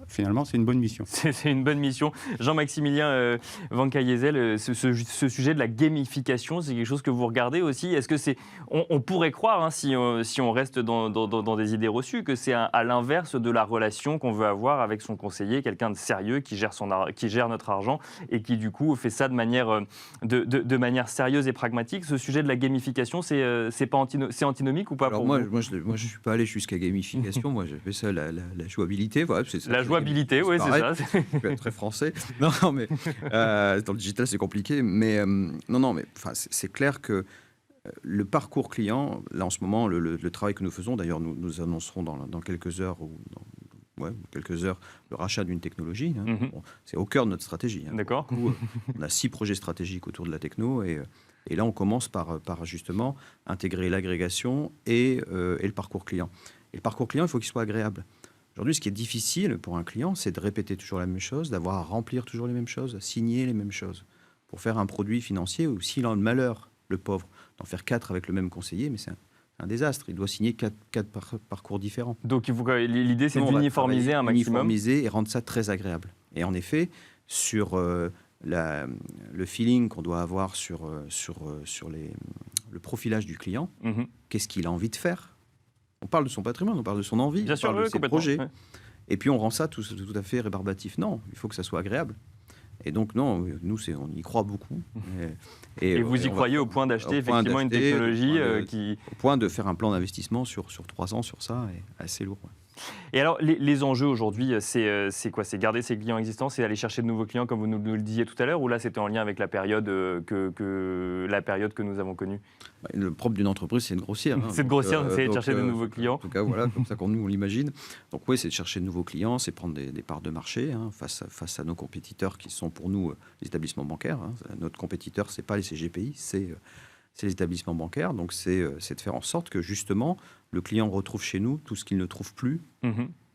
E: finalement, c'est une bonne mission.
A: C'est une bonne mission. Jean-Maximilien Van Cayezel, ce sujet de la gamification, c'est quelque chose que vous regardez aussi. Est-ce que c'est... On pourrait croire, si on reste dans des idées reçues, que c'est à l'inverse de la relation qu'on veut avoir avec son conseiller, quelqu'un de sérieux qui gère notre argent et qui, du coup, fait ça de manière sérieuse et pragmatique. Ce sujet de la gamification, c'est antinomique ou pas?
D: Alors
A: pour
D: moi, je ne suis pas allé jusqu'à gamification. Moi, j'ai fait ça, la jouabilité. Voilà,
A: la jouabilité, oui, c'est ça.
D: Je vais être très français. Non, mais dans le digital, c'est compliqué. Mais c'est clair que le parcours client, là, en ce moment, le travail que nous faisons, d'ailleurs, nous annoncerons dans quelques heures le rachat d'une technologie. Bon, c'est au cœur de notre stratégie.
A: D'accord.
D: On a 6 projets stratégiques autour de la techno et là, on commence par justement intégrer l'agrégation et le parcours client. Et le parcours client, il faut qu'il soit agréable. Aujourd'hui, ce qui est difficile pour un client, c'est de répéter toujours la même chose, d'avoir à remplir toujours les mêmes choses, à signer les mêmes choses. Pour faire un produit financier, ou s'il a le malheur, le pauvre, d'en faire 4 avec le même conseiller, mais c'est un désastre. Il doit signer 4 parcours différents.
A: Donc l'idée, c'est d'uniformiser un maximum.
D: Uniformiser et rendre ça très agréable. Et en effet, sur le feeling qu'on doit avoir sur le profilage du client, qu'est-ce qu'il a envie de faire? On parle de son patrimoine, on parle de son envie, on parle de ses projets. Ouais. Et puis on rend ça tout à fait rébarbatif. Non, il faut que ça soit agréable. Et donc, non, nous, on y croit beaucoup.
A: Et vous y croyez au point d'acheter effectivement une technologie qui...
D: Au point de faire un plan d'investissement sur 3 ans sur ça, est assez lourd. Ouais.
A: Et alors, les enjeux aujourd'hui, c'est quoi? C'est garder ses clients existants, c'est aller chercher de nouveaux clients, comme vous nous le disiez tout à l'heure, ou là, c'était en lien avec la période que nous avons connue?
D: Le propre d'une entreprise, c'est de grossir.
A: C'est de grossir, c'est de chercher de nouveaux clients.
D: En tout cas, voilà, comme ça nous, on l'imagine. Donc oui, c'est de chercher de nouveaux clients, c'est prendre des parts de marché face à nos compétiteurs qui sont pour nous les établissements bancaires. Notre compétiteur, ce n'est pas les CGPI, c'est les établissements bancaires. Donc c'est de faire en sorte que justement, le client retrouve chez nous tout ce qu'il ne trouve plus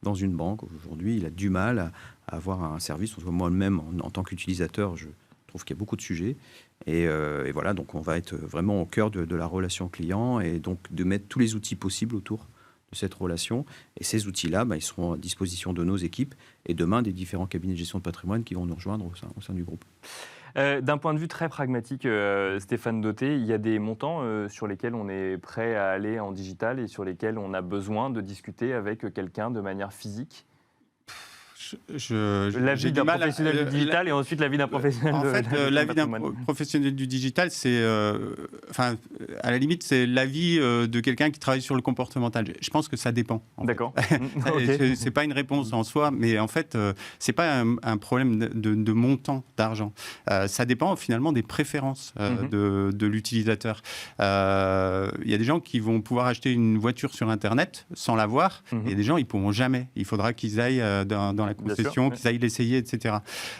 D: dans une banque. Aujourd'hui, il a du mal à avoir un service. Moi-même, en tant qu'utilisateur, je trouve qu'il y a beaucoup de sujets. Et voilà, donc on va être vraiment au cœur de la relation client et donc de mettre tous les outils possibles autour de cette relation. Et ces outils-là, ils seront à disposition de nos équipes et demain des différents cabinets de gestion de patrimoine qui vont nous rejoindre au sein du groupe.
A: D'un point de vue très pragmatique, Stéphane Dauté, il y a des montants sur lesquels on est prêt à aller en digital et sur lesquels on a besoin de discuter avec quelqu'un de manière physique. La vie d'un professionnel du digital et ensuite la vie d'un professionnel
E: en fait, la vie d'un professionnel du digital, c'est, à la limite, c'est la vie de quelqu'un qui travaille sur le comportemental. Je pense que ça dépend.
A: D'accord.
E: Okay. C'est pas une réponse en soi, mais en fait, c'est pas un problème de montant d'argent. Ça dépend finalement des préférences de l'utilisateur. Il y a des gens qui vont pouvoir acheter une voiture sur Internet sans la voir, et des gens, ils pourront jamais. Il faudra qu'ils aillent dans la concession, qu'ils aillent l'essayer, etc.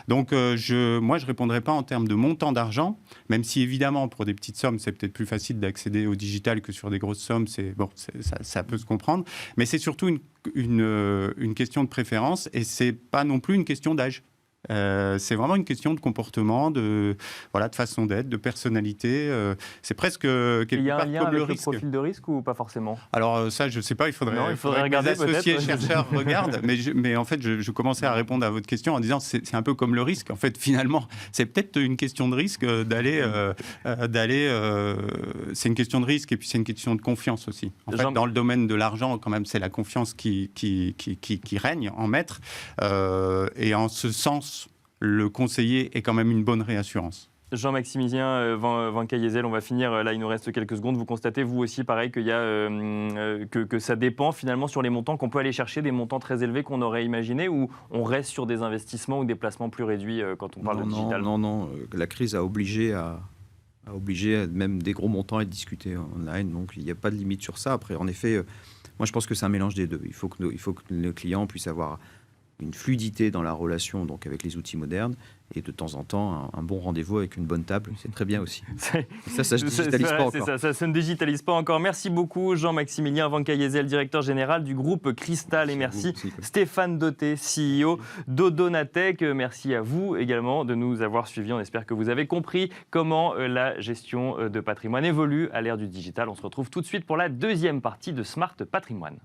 E: Donc, moi, je ne répondrai pas en termes de montant d'argent, même si, évidemment, pour des petites sommes, c'est peut-être plus facile d'accéder au digital que sur des grosses sommes. Ça peut se comprendre. Mais c'est surtout une question de préférence et ce n'est pas non plus une question d'âge. C'est vraiment une question de comportement, de façon d'être, de personnalité. C'est presque quelque part comme le risque. Il y a un lien avec le
A: profil de risque ou pas forcément?
E: Alors ça, je ne sais pas, il faudrait
A: regarder
E: que les associés chercheurs regardent. Mais en fait, je commençais à répondre à votre question en disant c'est un peu comme le risque. En fait, finalement, c'est peut-être une question de risque d'aller. C'est une question de risque et puis c'est une question de confiance aussi. En fait, dans le domaine de l'argent, quand même, c'est la confiance qui règne en maître. Et en ce sens, le conseiller est quand même une bonne réassurance.
A: Jean-Maximilien Van Cayezel, on va finir, là il nous reste quelques secondes. Vous constatez vous aussi pareil qu'il y a, que ça dépend finalement sur les montants, qu'on peut aller chercher des montants très élevés qu'on aurait imaginé, ou on reste sur des investissements ou des placements plus réduits quand on parle de digital?
D: Non, la crise a obligé même des gros montants à être discutés online, donc il n'y a pas de limite sur ça. Après, en effet, moi je pense que c'est un mélange des deux. Il faut que le client puisse avoir une fluidité dans la relation donc avec les outils modernes et de temps en temps un bon rendez-vous avec une bonne table, c'est très bien aussi. Ça se digitalise pas encore. Ça
A: ne digitalise pas encore. Merci beaucoup Jean-Maximilien Van Cayezel, directeur général du groupe Cristal, et merci Stéphane Dauté, CEO d'Odonatech. Merci à vous également de nous avoir suivis. On espère que vous avez compris comment la gestion de patrimoine évolue à l'ère du digital. On se retrouve tout de suite pour la deuxième partie de Smart Patrimoine.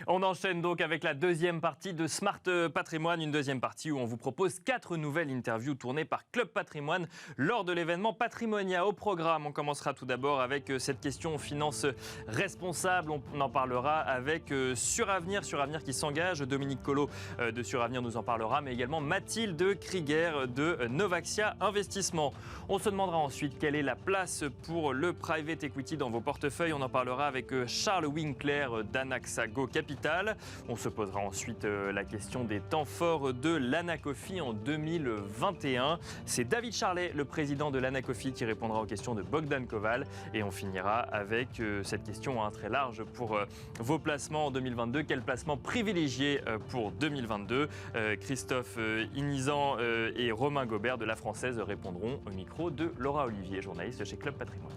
A: On enchaîne donc avec la deuxième partie de Smart Patrimoine, une deuxième partie où on vous propose 4 nouvelles interviews tournées par Club Patrimoine lors de l'événement Patrimonia. Au programme, on commencera tout d'abord avec cette question finance responsable. On en parlera avec Suravenir qui s'engage. Dominique Collot de Suravenir nous en parlera, mais également Mathilde Krieger de Novaxia Investissement. On se demandera ensuite quelle est la place pour le private equity dans vos portefeuilles. On en parlera avec Charles Winkler d'Anaxago Capital. On se posera ensuite la question des temps forts de l'Anacofi en 2021. C'est David Charlet, le président de l'Anacofi, qui répondra aux questions de Bogdan Koval. Et on finira avec cette question très large pour vos placements en 2022. Quel placement privilégié pour 2022? Christophe Inizan et Romain Gobert de La Française répondront au micro de Laura Olivier, journaliste chez Club Patrimoine.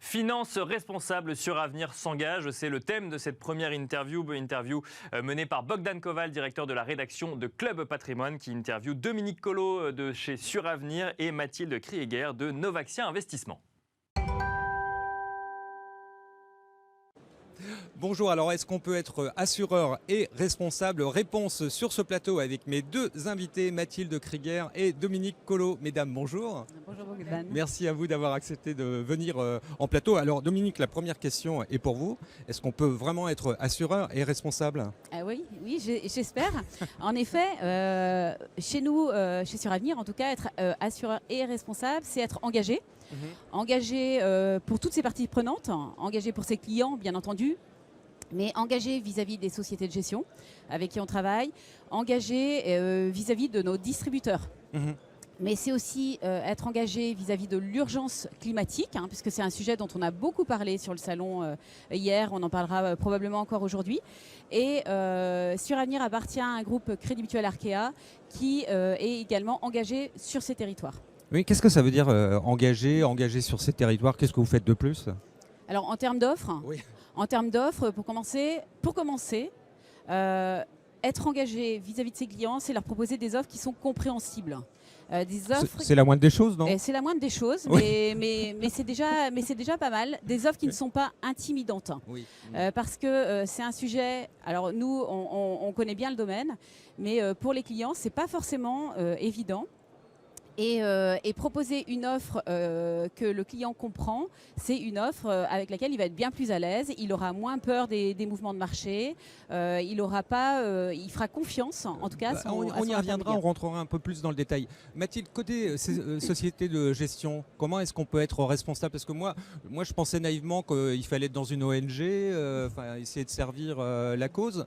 A: Finance responsable, Suravenir s'engage, c'est le thème de cette première interview menée par Bogdan Koval, directeur de la rédaction de Club Patrimoine, qui interviewe Dominique Collot de chez Suravenir et Mathilde Krieger de Novaxia Investissement.
F: Bonjour, alors est-ce qu'on peut être assureur et responsable? Réponse sur ce plateau avec mes deux invités, Mathilde Krieger et Dominique Collot. Mesdames, bonjour.
G: Bonjour Bogdan.
F: Merci à vous d'avoir accepté de venir en plateau. Alors Dominique, la première question est pour vous. Est-ce qu'on peut vraiment être assureur et responsable?
G: Oui, j'espère. En effet, chez nous, chez Suravenir, en tout cas, être assureur et responsable, c'est être engagé. Engagé pour toutes ses parties prenantes, engagé pour ses clients, bien entendu, mais engagé vis-à-vis des sociétés de gestion avec qui on travaille, engagé vis-à-vis de nos distributeurs. Mais c'est aussi être engagé vis-à-vis de l'urgence climatique, puisque c'est un sujet dont on a beaucoup parlé sur le salon hier, on en parlera probablement encore aujourd'hui. Et Suravenir appartient à un groupe Crédit Mutuel Arkea qui est également engagé sur ces territoires.
F: Oui, qu'est-ce que ça veut dire engagé sur ces territoires? Qu'est-ce que vous faites de plus?
G: Alors en termes d'offres, pour commencer, être engagé vis-à-vis de ses clients, c'est leur proposer des offres qui sont compréhensibles. Des offres.
F: C'est la moindre des choses, non?
G: C'est la moindre des choses,
F: Oui.
G: mais c'est déjà pas mal. Des offres qui ne sont pas intimidantes.
F: Oui.
G: Parce que c'est un sujet. Alors nous, on connaît bien le domaine, mais pour les clients, c'est pas forcément évident. Et proposer une offre que le client comprend, c'est une offre avec laquelle il va être bien plus à l'aise, il aura moins peur des mouvements de marché, il fera confiance en tout cas.
F: On y reviendra, on rentrera un peu plus dans le détail. Mathilde, côté société de gestion, comment est-ce qu'on peut être responsable? Parce que moi je pensais naïvement qu'il fallait être dans une ONG, essayer de servir la cause.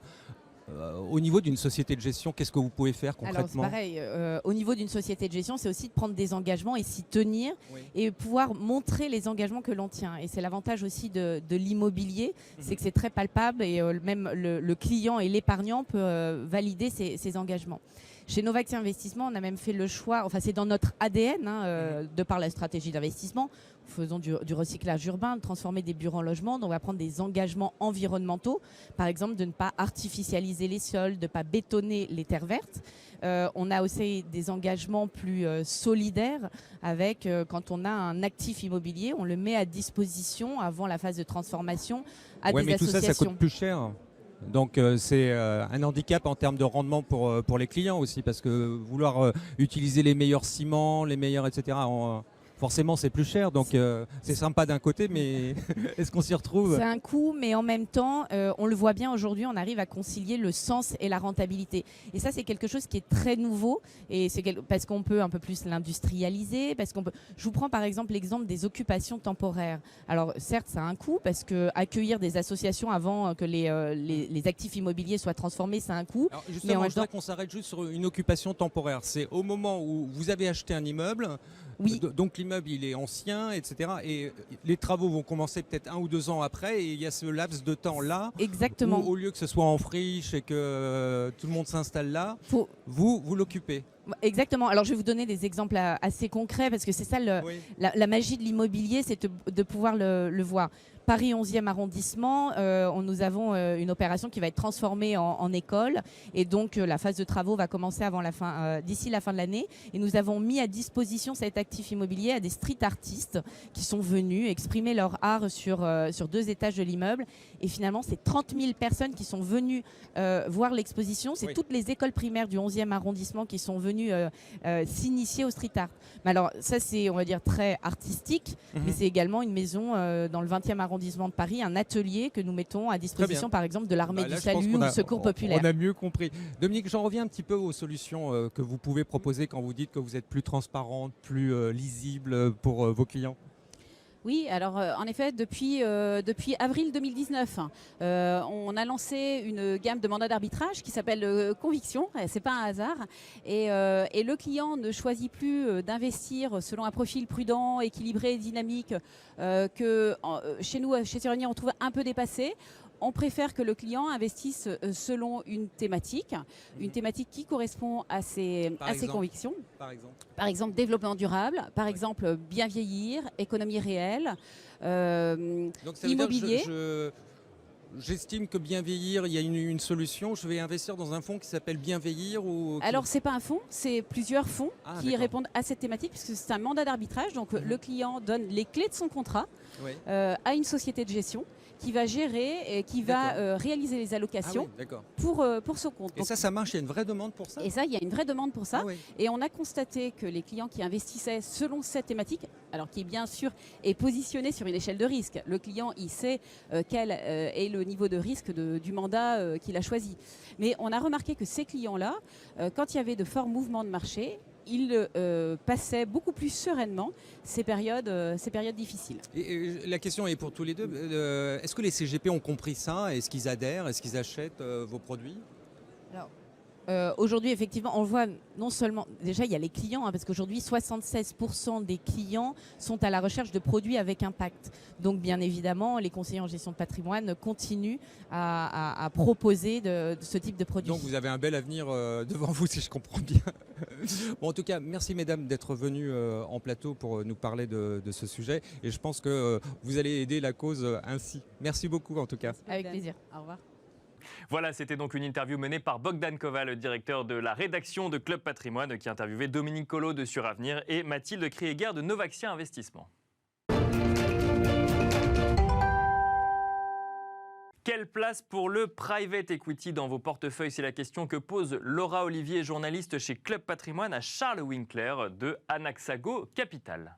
F: Au niveau d'une société de gestion, qu'est-ce que vous pouvez faire concrètement?
G: Alors c'est pareil, au niveau d'une société de gestion, c'est aussi de prendre des engagements et s'y tenir et pouvoir montrer les engagements que l'on tient. Et c'est l'avantage aussi de l'immobilier, c'est que c'est très palpable et même le client et l'épargnant peut valider ces engagements. Chez Novaxi Investissement, on a même fait le choix, enfin c'est dans notre ADN, de par la stratégie d'investissement, faisons du recyclage urbain, de transformer des bureaux en logements, donc on va prendre des engagements environnementaux, par exemple de ne pas artificialiser les sols, de ne pas bétonner les terres vertes. On a aussi des engagements plus solidaires avec, quand on a un actif immobilier, on le met à disposition avant la phase de transformation à des
F: mais
G: associations.
F: tout ça, ça coûte plus cher. Donc c'est un handicap en termes de rendement pour les clients aussi, parce que vouloir utiliser les meilleurs ciments, les meilleurs, etc., forcément c'est plus cher, donc c'est sympa d'un côté, mais est-ce qu'on s'y retrouve?
G: C'est un coût, mais en même temps, on le voit bien aujourd'hui, on arrive à concilier le sens et la rentabilité. Et ça, c'est quelque chose qui est très nouveau, et c'est parce qu'on peut un peu plus l'industrialiser, parce qu'on peut. Je vous prends par exemple l'exemple des occupations temporaires. Alors certes, ça a un coût, parce que accueillir des associations avant que les actifs immobiliers soient transformés, ça a un coût.
F: Alors justement, je voudrais qu'on s'arrête juste sur une occupation temporaire. C'est au moment où vous avez acheté un immeuble.
G: Oui.
F: Donc l'immeuble il est ancien, etc. Et les travaux vont commencer peut-être 1 ou 2 ans après, et il y a ce laps de temps là.
G: Exactement.
F: Où, au lieu que ce soit en friche et que tout le monde s'installe là, vous l'occupez.
G: Exactement. Alors je vais vous donner des exemples assez concrets, parce que c'est ça la magie de l'immobilier, c'est de pouvoir le voir. Paris 11e arrondissement, nous avons une opération qui va être transformée en école, et donc la phase de travaux va commencer d'ici la fin de l'année, et nous avons mis à disposition cet actif immobilier à des street artistes qui sont venus exprimer leur art sur 2 étages de l'immeuble, et finalement c'est 30 000 personnes qui sont venues voir l'exposition. C'est toutes les écoles primaires du 11e arrondissement qui sont venues s'initier au street art. Mais alors ça, c'est, on va dire, très artistique, mais c'est également une maison dans le 20e arrondissement de Paris, un atelier que nous mettons à disposition, par exemple, de l'armée du salut ou Secours populaire.
F: On a mieux compris. Dominique, j'en reviens un petit peu aux solutions que vous pouvez proposer quand vous dites que vous êtes plus transparente, plus lisible pour vos clients.
G: Oui, alors en effet, depuis avril 2019, on a lancé une gamme de mandats d'arbitrage qui s'appelle Conviction. C'est pas un hasard. Et le client ne choisit plus d'investir selon un profil prudent, équilibré, dynamique, que chez nous, chez Survenir, on trouve un peu dépassé. On préfère que le client investisse selon une thématique qui correspond à ses convictions. Par exemple, développement durable, par exemple, bien vieillir, économie réelle,
F: donc ça veut
G: immobilier.
F: Dire j'estime que bien vieillir, il y a une solution. Je vais investir dans un fonds qui s'appelle Bien vieillir
G: Alors, c'est pas un fonds, c'est plusieurs fonds qui répondent à cette thématique, puisque c'est un mandat d'arbitrage. Donc, le client donne les clés de son contrat à une société de gestion qui va gérer et qui va réaliser les allocations pour son compte.
F: Et ça marche, il y a une vraie demande pour ça?
G: Et ça, il y a une vraie demande pour ça. Et on a constaté que les clients qui investissaient selon cette thématique, alors qui bien sûr est positionné sur une échelle de risque, le client il sait quel est le niveau de risque du mandat qu'il a choisi. Mais on a remarqué que ces clients-là, quand il y avait de forts mouvements de marché, ils passaient beaucoup plus sereinement ces périodes difficiles.
F: Et la question est pour tous les deux. Est-ce que les CGP ont compris ça? Est-ce qu'ils adhèrent? Est-ce qu'ils achètent vos produits?
G: Alors, aujourd'hui, effectivement, on le voit non seulement. Déjà, il y a les clients, parce qu'aujourd'hui, 76% des clients sont à la recherche de produits avec impact. Donc, bien évidemment, les conseillers en gestion de patrimoine continuent à proposer de ce type de produits.
F: Donc, vous avez un bel avenir devant vous, si je comprends bien. Bon, en tout cas, merci mesdames d'être venues en plateau pour nous parler de ce sujet. Et je pense que vous allez aider la cause ainsi. Merci beaucoup, en tout cas.
G: Avec plaisir. Au revoir.
A: Voilà, c'était donc une interview menée par Bogdan Kova, le directeur de la rédaction de Club Patrimoine, qui interviewait Dominique Collot de Suravenir et Mathilde Krieger de Novaxia Investissement. Quelle place pour le private equity dans vos portefeuilles? C'est la question que pose Laura Olivier, journaliste chez Club Patrimoine, à Charles Winkler de Anaxago Capital.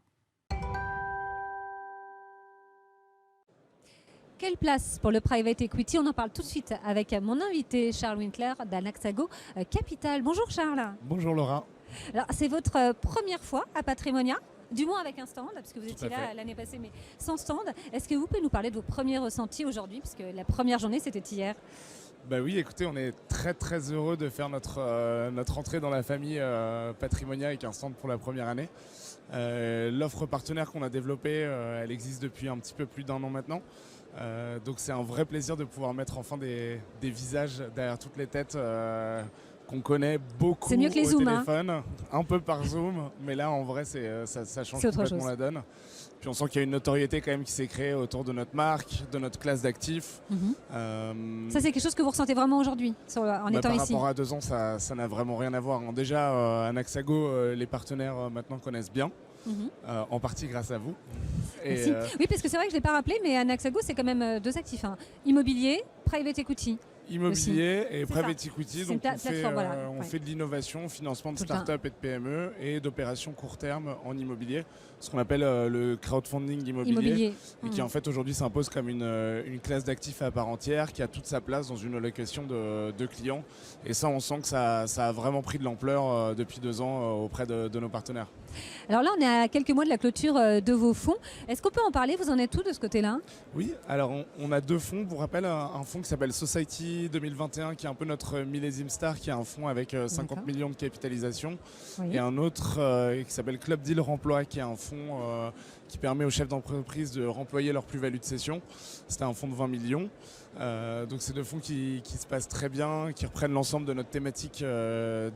H: Quelle place pour le private equity? On en parle tout de suite avec mon invité Charles Winkler d'Anaxago Capital. Bonjour Charles.
I: Bonjour Laura.
H: Alors c'est votre première fois à Patrimonia, du moins avec un stand, parce que vous étiez là
I: fait.
H: l'année passée, mais sans stand. Est-ce que vous pouvez nous parler de vos premiers ressentis aujourd'hui, puisque la première journée c'était hier?
I: Bah oui, écoutez, on est très heureux de faire notre entrée dans la famille Patrimonia avec un stand pour la première année. L'offre partenaire qu'on a développée, elle existe depuis un petit peu plus d'1 an maintenant. Donc c'est un vrai plaisir de pouvoir mettre enfin des visages derrière toutes les têtes qu'on connaît beaucoup
H: C'est mieux que les
I: au
H: Zooms,
I: téléphone, un peu par Zoom, mais là en vrai ça change complètement la donne. Puis on sent qu'il y a une notoriété quand même qui s'est créée autour de notre marque, de notre classe d'actifs.
H: Ça c'est quelque chose que vous ressentez vraiment aujourd'hui en étant
I: par
H: ici?
I: rapport à 2 ans, ça n'a vraiment rien à voir. Déjà, Anaxago, les partenaires maintenant connaissent bien. En partie grâce à vous.
H: Merci. Oui, parce que c'est vrai que je ne l'ai pas rappelé, mais Anaxago, c'est quand même 2 actifs. Immobilier, private equity.
I: Immobilier et
H: C'est
I: private
H: ça.
I: equity.
H: C'est
I: Donc
H: une plateforme, voilà.
I: on fait de l'innovation, financement de
H: Tout le temps.
I: start-up et de PME et d'opérations court terme en immobilier. Ce qu'on appelle le crowdfunding immobilier. Et qui en fait aujourd'hui s'impose comme une classe d'actifs à part entière qui a toute sa place dans une allocation de clients. Et ça, on sent que ça a vraiment pris de l'ampleur depuis 2 ans auprès de nos partenaires.
H: Alors là, on est à quelques mois de la clôture de vos fonds. Est-ce qu'on peut en parler? Vous en êtes où de ce côté-là?
I: Oui, alors on a 2 fonds. Pour rappel, un fonds qui s'appelle Society 2021, qui est un peu notre millésime star, qui est un fonds avec 50 millions de capitalisation.
H: Oui.
I: Et un autre qui s'appelle Club Deal Remploi, qui est un fonds qui permet aux chefs d'entreprise de remployer leur plus-value de cession. C'était un fonds de 20 millions. Donc c'est 2 fonds qui se passent très bien, qui reprennent l'ensemble de notre thématique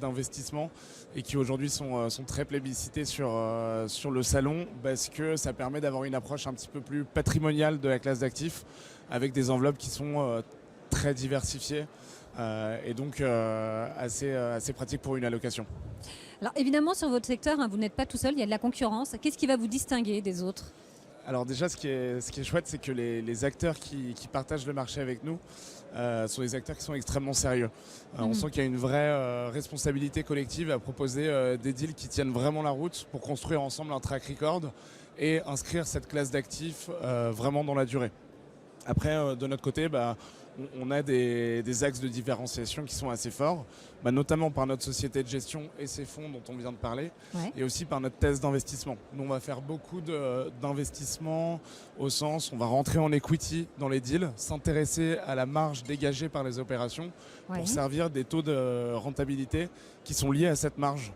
I: d'investissement et qui aujourd'hui sont très plébiscités sur le salon parce que ça permet d'avoir une approche un petit peu plus patrimoniale de la classe d'actifs avec des enveloppes qui sont très diversifiées et donc assez pratiques pour une allocation.
H: Alors évidemment, sur votre secteur, vous n'êtes pas tout seul, il y a de la concurrence. Qu'est-ce qui va vous distinguer des autres?
I: Alors déjà, ce qui est chouette, c'est que les acteurs qui partagent le marché avec nous sont des acteurs qui sont extrêmement sérieux. On sent qu'il y a une vraie responsabilité collective à proposer des deals qui tiennent vraiment la route pour construire ensemble un track record et inscrire cette classe d'actifs vraiment dans la durée. Après, de notre côté, on a des axes de différenciation qui sont assez forts, notamment par notre société de gestion et ses fonds dont on vient de parler, et aussi par notre thèse d'investissement. Nous, on va faire beaucoup d'investissements au sens, on va rentrer en equity dans les deals, s'intéresser à la marge dégagée par les opérations pour servir des taux de rentabilité qui sont liés à cette marge.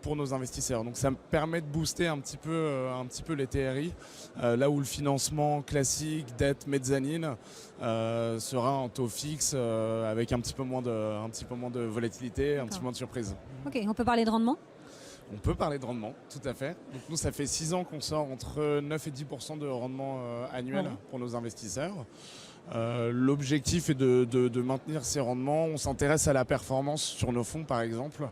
I: Pour nos investisseurs. Donc ça me permet de booster un petit peu les TRI, là où le financement classique, dette, mezzanine, sera en taux fixe avec un petit peu moins de volatilité, un petit peu moins de surprise.
H: Ok, on peut parler de rendement?
I: On peut parler de rendement, tout à fait. Donc nous, ça fait 6 ans qu'on sort entre 9 et 10% de rendement annuel pour nos investisseurs. L'objectif est de maintenir ces rendements. On s'intéresse à la performance sur nos fonds, par exemple,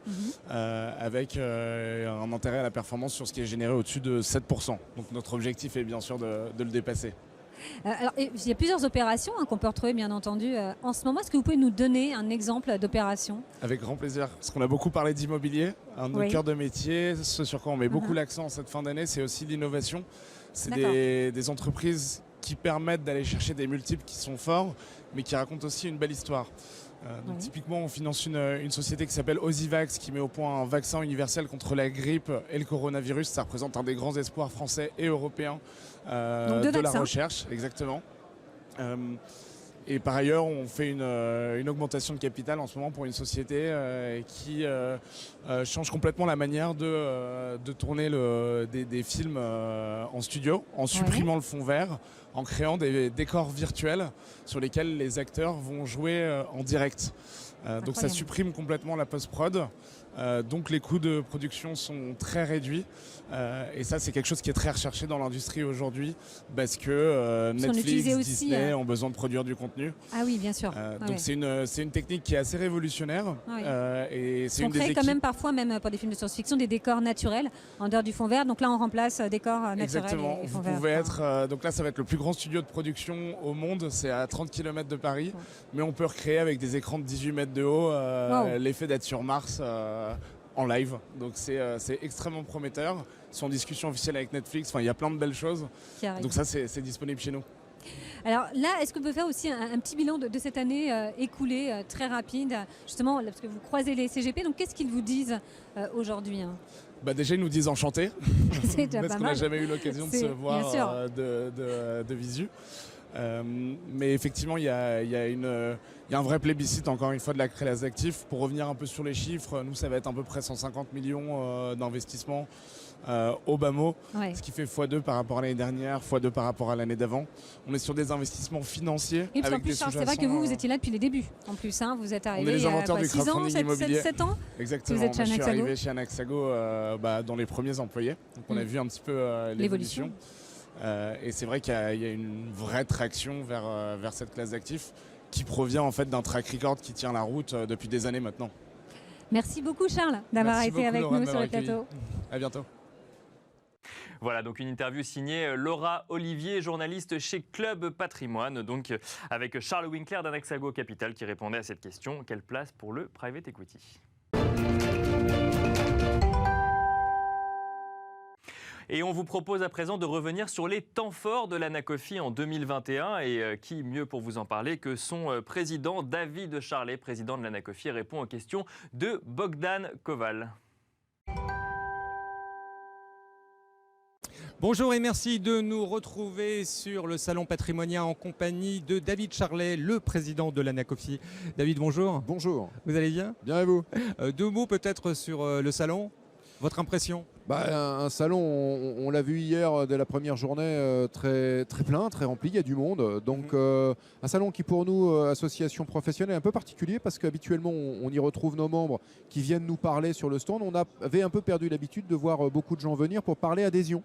I: avec un intérêt à la performance sur ce qui est généré au-dessus de 7%. Donc notre objectif est bien sûr de le dépasser.
H: Alors, il y a plusieurs opérations qu'on peut retrouver, bien entendu, en ce moment. Est-ce que vous pouvez nous donner un exemple d'opération? Avec
I: grand plaisir. Parce qu'on a beaucoup parlé d'immobilier, un de nos cœurs de métier. Ce sur quoi on met beaucoup l'accent en cette fin d'année, c'est aussi l'innovation. C'est des entreprises qui permettent d'aller chercher des multiples qui sont forts, mais qui racontent aussi une belle histoire. Donc typiquement, on finance une société qui s'appelle Osivax, qui met au point un vaccin universel contre la grippe et le coronavirus. Ça représente un des grands espoirs français et européens de la recherche. Exactement. Et par ailleurs, on fait une augmentation de capital en ce moment pour une société qui change complètement la manière de tourner des films en studio, en supprimant le fond vert, en créant des décors virtuels sur lesquels les acteurs vont jouer en direct. Donc ça supprime complètement la post-prod Donc les coûts de production sont très réduits. Et ça, c'est quelque chose qui est très recherché dans l'industrie aujourd'hui parce que Netflix,
H: utilisait aussi,
I: Disney ont besoin de produire du contenu.
H: Ah oui, bien sûr.
I: Donc c'est une technique qui est assez révolutionnaire. Et c'est
H: On
I: une des
H: crée
I: équipes...
H: quand même parfois, même pour des films de science-fiction, des décors naturels en dehors du fond vert. Donc là, on remplace décors naturels.
I: Exactement.
H: Et fond
I: Vous
H: vert.
I: pouvez être... donc là, ça va être le plus grand studio de production au monde. C'est à 30 km de Paris. Mais on peut recréer avec des écrans de 18 mètres de haut l'effet d'être sur Mars en live. Donc c'est extrêmement prometteur. Ils sont en discussion officielle avec Netflix. Enfin, il y a plein de belles choses. Donc ça, c'est disponible chez nous.
H: Alors là, est-ce qu'on peut faire aussi un petit bilan de cette année écoulée, très rapide, justement, parce que vous croisez les CGP. Donc qu'est-ce qu'ils vous disent aujourd'hui
I: Déjà, ils nous disent enchantés.
H: C'est déjà
I: parce
H: pas
I: qu'on n'a
H: mal.
I: jamais eu l'occasion de se voir de visu. Mais effectivement, il y a un vrai plébiscite, encore une fois, de la classe d'actifs. Pour revenir un peu sur les chiffres, nous, ça va être à peu près 150 millions d'investissements au bas mot, ce qui fait x2 par rapport à l'année dernière, x2 par rapport à l'année d'avant. On est sur des investissements financiers.
H: Et puis en plus, Charles, c'est vrai que vous étiez là depuis les débuts. En plus, vous êtes arrivé
I: il y a
H: quoi, 6 ans, 7 ans.
I: Exactement.
H: Vous êtes chez
I: Je suis
H: Anaxago.
I: arrivé chez Anaxago dans les premiers employés. Donc on a vu un petit peu l'évolution. Et c'est vrai qu'il y a une vraie traction vers cette classe d'actifs qui provient en fait d'un track record qui tient la route depuis des années maintenant.
H: Merci beaucoup Charles d'avoir été avec nous sur le plateau.
I: À bientôt.
A: Voilà, donc une interview signée Laura Olivier, journaliste chez Club Patrimoine, donc avec Charles Winkler d'Anaxago Capital qui répondait à cette question. Quelle place pour le private equity ? Et on vous propose à présent de revenir sur les temps forts de l'Anacofi en 2021. Et qui mieux pour vous en parler que son président David Charlet, président de l'Anacofi, répond aux questions de Bogdan Koval.
F: Bonjour et merci de nous retrouver sur le Salon Patrimonia en compagnie de David Charlet, le président de l'Anacofi. David, bonjour.
J: Bonjour.
F: Vous allez bien ?
J: Bien et vous ?
F: 2 mots peut-être sur le salon, votre impression ?
J: Un salon, on l'a vu hier dès la première journée, très, très plein, très rempli, il y a du monde. Donc un salon qui pour nous, association professionnelle, est un peu particulier parce qu'habituellement on y retrouve nos membres qui viennent nous parler sur le stand. On avait un peu perdu l'habitude de voir beaucoup de gens venir pour parler adhésion.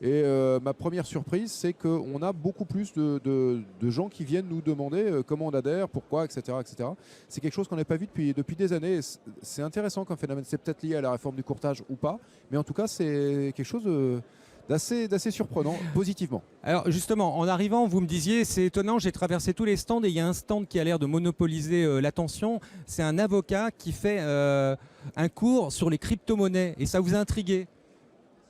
J: Et ma première surprise, c'est qu'on a beaucoup plus de gens qui viennent nous demander comment on adhère, pourquoi, etc. etc. C'est quelque chose qu'on n'a pas vu depuis des années. C'est intéressant comme phénomène. C'est peut-être lié à la réforme du courtage ou pas. Mais en tout cas, c'est quelque chose d'assez surprenant, positivement.
F: Alors justement, en arrivant, vous me disiez, c'est étonnant, j'ai traversé tous les stands et il y a un stand qui a l'air de monopoliser l'attention. C'est un avocat qui fait un cours sur les crypto-monnaies et ça vous a intrigué ?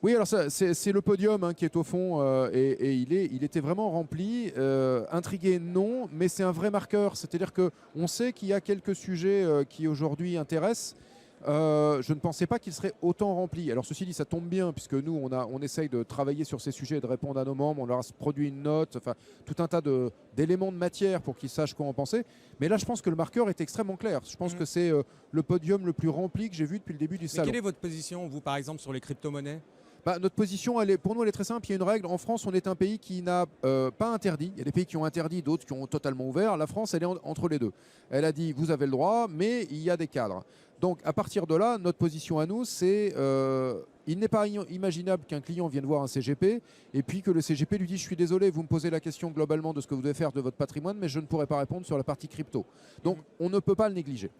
J: Oui, alors c'est le podium qui est au fond et il était vraiment rempli. Intrigué, non, mais c'est un vrai marqueur. C'est-à-dire qu'on sait qu'il y a quelques sujets qui aujourd'hui intéressent. Je ne pensais pas qu'il serait autant rempli. Alors ceci dit, ça tombe bien puisque nous, on essaye de travailler sur ces sujets et de répondre à nos membres. On leur a produit une note, enfin tout un tas d'éléments de matière pour qu'ils sachent quoi en penser. Mais là, je pense que le marqueur est extrêmement clair. Je pense que c'est le podium le plus rempli que j'ai vu depuis le début du salon.
F: Quelle est votre position, vous, par exemple, sur les crypto-monnaies ?
J: Notre position, pour nous, elle est très simple. Il y a une règle. En France, on est un pays qui n'a pas interdit. Il y a des pays qui ont interdit, d'autres qui ont totalement ouvert. La France, elle est entre les deux. Elle a dit, vous avez le droit, mais il y a des cadres. Donc, à partir de là, notre position à nous, c'est il n'est pas imaginable qu'un client vienne voir un CGP et puis que le CGP lui dise, je suis désolé, vous me posez la question globalement de ce que vous devez faire de votre patrimoine, mais je ne pourrai pas répondre sur la partie crypto. Donc, on ne peut pas le négliger.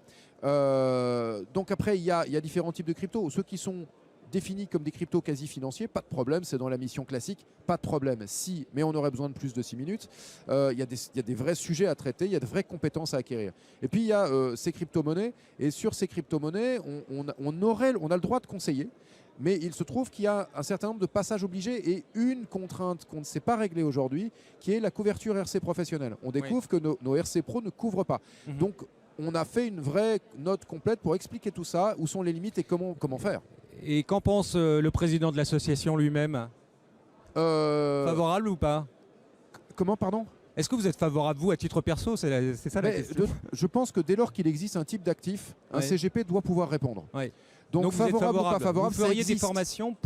J: Donc, après, il y a différents types de crypto. Ceux qui sont définis comme des cryptos quasi financiers, pas de problème, c'est dans la mission classique, pas de problème. Si, mais on aurait besoin de plus de 6 minutes. Il y a des vrais sujets à traiter, il y a de vraies compétences à acquérir. Et puis il y a ces crypto-monnaies, et sur ces crypto-monnaies, on a le droit de conseiller. Mais il se trouve qu'il y a un certain nombre de passages obligés et une contrainte qu'on ne sait pas régler aujourd'hui, qui est la couverture RC professionnelle. On découvre que nos RC Pro ne couvrent pas. Donc on a fait une vraie note complète pour expliquer tout ça, où sont les limites et comment faire.
F: Et qu'en pense le président de l'association lui-même ? Favorable ou pas ?
J: Comment, pardon ?
F: Est-ce que vous êtes favorable, vous, à titre perso ? C'est ça la question.
J: Je pense que dès lors qu'il existe un type d'actif, un CGP doit pouvoir répondre.
F: Donc vous êtes
J: favorable ou pas favorable,
F: Vous
J: ça
F: feriez des
J: existe.
F: formations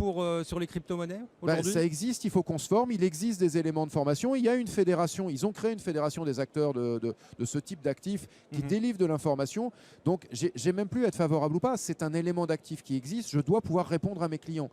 F: sur les crypto-monnaies
J: Bah,
F: aujourd'hui?
J: ça existe, il faut qu'on se forme. Il existe des éléments de formation. Il y a une fédération. Ils ont créé une fédération des acteurs de ce type d'actifs qui délivre de l'information. Donc, j'ai même plus à être favorable ou pas. C'est un élément d'actif qui existe. Je dois pouvoir répondre à mes clients.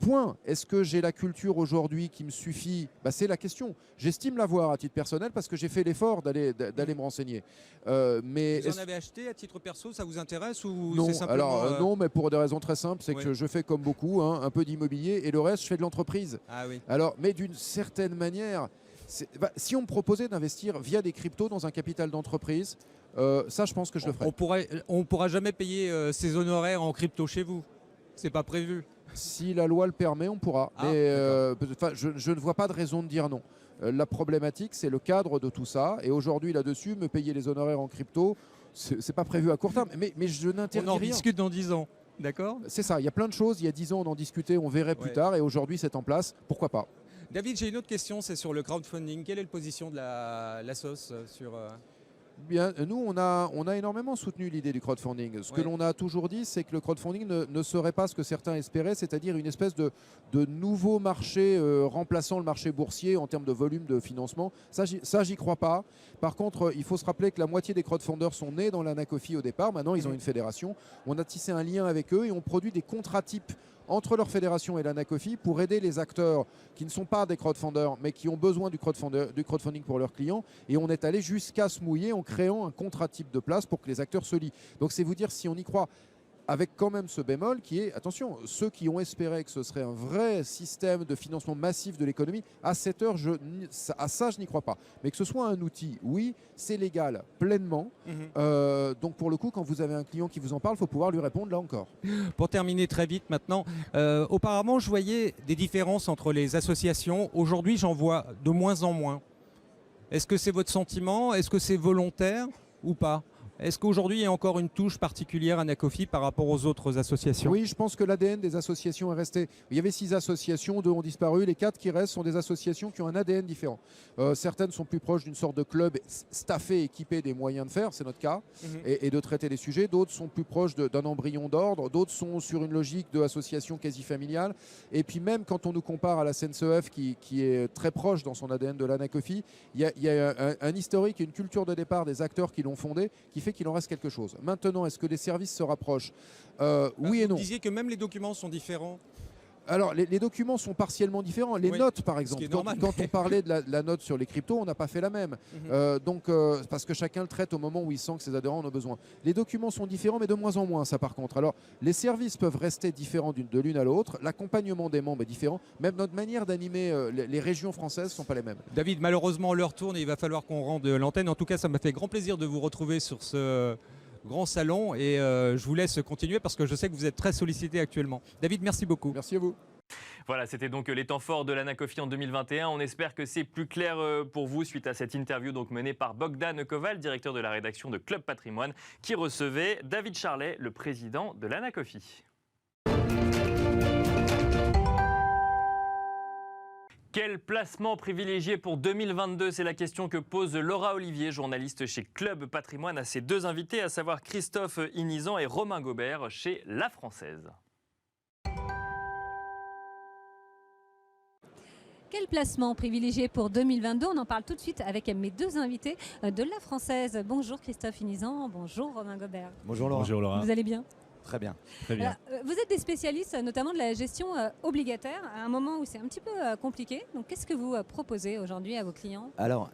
J: Point. Est-ce que j'ai la culture aujourd'hui qui me suffit? C'est la question. J'estime l'avoir à titre personnel parce que j'ai fait l'effort d'aller me renseigner. Mais
F: Vous en avez acheté à titre perso, ça vous intéresse ou
J: non,
F: c'est simplement
J: alors non, mais pour des raisons très simples, c'est
F: Oui.
J: que je fais comme beaucoup, un peu d'immobilier et le reste, je fais de l'entreprise.
F: Ah oui.
J: Alors, mais d'une certaine manière, si on me proposait d'investir via des cryptos dans un capital d'entreprise, ça, je pense que je le ferais.
F: On pourra jamais payer ses honoraires en crypto chez vous. C'est pas prévu.
J: Si la loi le permet, on pourra.
F: Ah,
J: Mais je ne vois pas de raison de dire non. La problématique, c'est le cadre de tout ça. Et aujourd'hui, là-dessus, me payer les honoraires en crypto, c'est pas prévu à court terme. Mais je n'interdis
F: On en
J: rien.
F: discute dans 10 ans. D'accord?
J: C'est ça. Il y a plein de choses. Il y a 10 ans, on en discutait, on verrait plus
F: Ouais.
J: tard. Et aujourd'hui, c'est en place. Pourquoi pas?
F: David, j'ai une autre question, c'est sur le crowdfunding. Quelle est la position de la sauce sur...
J: Bien, nous, on a énormément soutenu l'idée du crowdfunding. Ce que
F: Ouais.
J: l'on a toujours dit, c'est que le crowdfunding ne serait pas ce que certains espéraient, c'est-à-dire une espèce de nouveau marché remplaçant le marché boursier en termes de volume de financement. Ça, j'y crois pas. Par contre, il faut se rappeler que la moitié des crowdfunders sont nés dans l'Anacofi au départ. Maintenant, ils ont une fédération. On a tissé un lien avec eux et on produit des contrats types entre leur fédération et l'Anacofi pour aider les acteurs qui ne sont pas des crowdfunders mais qui ont besoin du crowdfunding pour leurs clients. Et on est allé jusqu'à se mouiller en créant un contrat type de place pour que les acteurs se lient. Donc c'est vous dire si on y croit, avec quand même ce bémol qui est, attention, ceux qui ont espéré que ce serait un vrai système de financement massif de l'économie, à cette heure, à ça, je n'y crois pas. Mais que ce soit un outil, oui, c'est légal pleinement. Donc pour le coup, quand vous avez un client qui vous en parle, il faut pouvoir lui répondre là encore.
F: Pour terminer très vite maintenant, auparavant je voyais des différences entre les associations. Aujourd'hui j'en vois de moins en moins. Est-ce que c'est votre sentiment? Est-ce que c'est volontaire ou pas? Est-ce qu'aujourd'hui il y a encore une touche particulière à Anacofi par rapport aux autres associations?
J: Oui, je pense que l'ADN des associations est resté. Il y avait 6 associations, 2 ont disparu. Les 4 qui restent sont des associations qui ont un ADN différent. Certaines sont plus proches d'une sorte de club staffé, équipé des moyens de faire, c'est notre cas, et de traiter les sujets. D'autres sont plus proches d'un embryon d'ordre. D'autres sont sur une logique d'association quasi familiale. Et puis même quand on nous compare à la CNCEF qui est très proche dans son ADN de l'Anacofi, il y a un historique et une culture de départ des acteurs qui l'ont fondé qui fait qu'il en reste quelque chose. Maintenant, est-ce que les services se rapprochent? Oui et non.
F: Vous disiez que même les documents sont différents.
J: Alors, les documents sont partiellement différents. Les
F: Oui,
J: notes, par
F: ce
J: exemple,
F: qui est normal.
J: quand on parlait de la note sur les cryptos, on n'a pas fait la même. Parce que chacun le traite au moment où il sent que ses adhérents en ont besoin. Les documents sont différents, mais de moins en moins, ça par contre. Alors, les services peuvent rester différents de l'une à l'autre. L'accompagnement des membres est différent. Même notre manière d'animer les régions françaises ne sont pas les mêmes.
F: David, malheureusement l'heure tourne et il va falloir qu'on rende l'antenne. En tout cas, ça m'a fait grand plaisir de vous retrouver sur ce grand salon et je vous laisse continuer parce que je sais que vous êtes très sollicité actuellement. David, merci beaucoup.
J: Merci à vous.
A: Voilà, c'était donc les temps forts de l'Anacofi en 2021. On espère que c'est plus clair pour vous suite à cette interview donc menée par Bogdan Koval, directeur de la rédaction de Club Patrimoine, qui recevait David Charlet, le président de l'Anacofi. Quel placement privilégié pour 2022? C'est la question que pose Laura Olivier, journaliste chez Club Patrimoine, à ses 2 invités, à savoir Christophe Inizan et Romain Gobert chez La Française.
H: Quel placement privilégié pour 2022? On en parle tout de suite avec mes 2 invités de La Française. Bonjour Christophe Inizan, bonjour Romain Gobert.
K: Bonjour Laura. Bonjour Laura.
H: Vous allez bien?
K: Très bien. Très bien.
H: Alors, vous êtes des spécialistes notamment de la gestion obligataire à un moment où c'est un petit peu compliqué. Donc qu'est-ce que vous proposez aujourd'hui à vos clients?
K: Alors,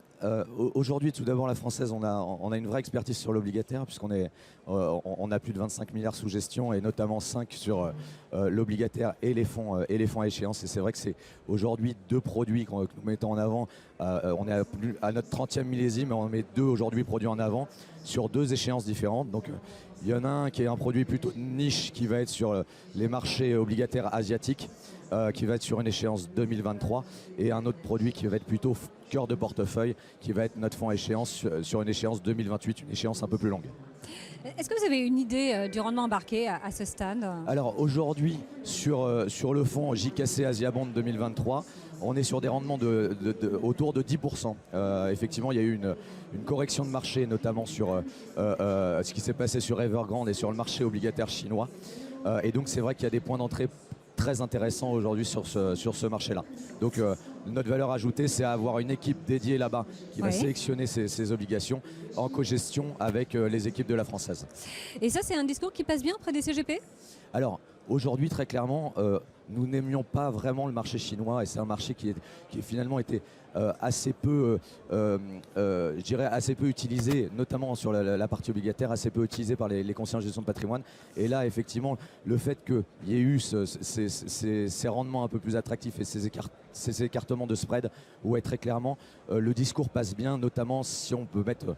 K: aujourd'hui, tout d'abord, La Française, on a une vraie expertise sur l'obligataire puisqu'on a plus de 25 milliards sous gestion et notamment 5 sur l'obligataire et les fonds à échéance. Et c'est vrai que c'est aujourd'hui 2 produits que nous mettons en avant. On est à notre 30e millésime, on met 2 aujourd'hui produits en avant sur 2 échéances différentes. Donc, il y en a un qui est un produit plutôt niche qui va être sur les marchés obligataires asiatiques, qui va être sur une échéance 2023, et un autre produit qui va être plutôt cœur de portefeuille, qui va être notre fonds à échéance sur une échéance 2028, une échéance un peu plus longue.
H: Est-ce que vous avez une idée du rendement embarqué à ce stade?
K: Alors aujourd'hui, sur le fonds JKC Asia Bond 2023, on est sur des rendements autour de 10%. Effectivement, il y a eu une correction de marché, notamment sur ce qui s'est passé sur Evergrande et sur le marché obligataire chinois. Et donc c'est vrai qu'il y a des points d'entrée très intéressants aujourd'hui sur ce marché-là. Donc notre valeur ajoutée, c'est avoir une équipe dédiée là-bas qui va sélectionner ces obligations en cogestion avec les équipes de la Française.
H: Et ça, c'est un discours qui passe bien auprès des CGP?
K: Alors aujourd'hui, très clairement, nous n'aimions pas vraiment le marché chinois et c'est un marché qui finalement était assez peu, je dirais assez peu utilisé, notamment sur la partie obligataire, assez peu utilisé par les conseillers en gestion de patrimoine. Et là, effectivement, le fait qu'il y ait eu ces rendements un peu plus attractifs et ces écartements de spread, ouais, très clairement, le discours passe bien, notamment si on peut mettre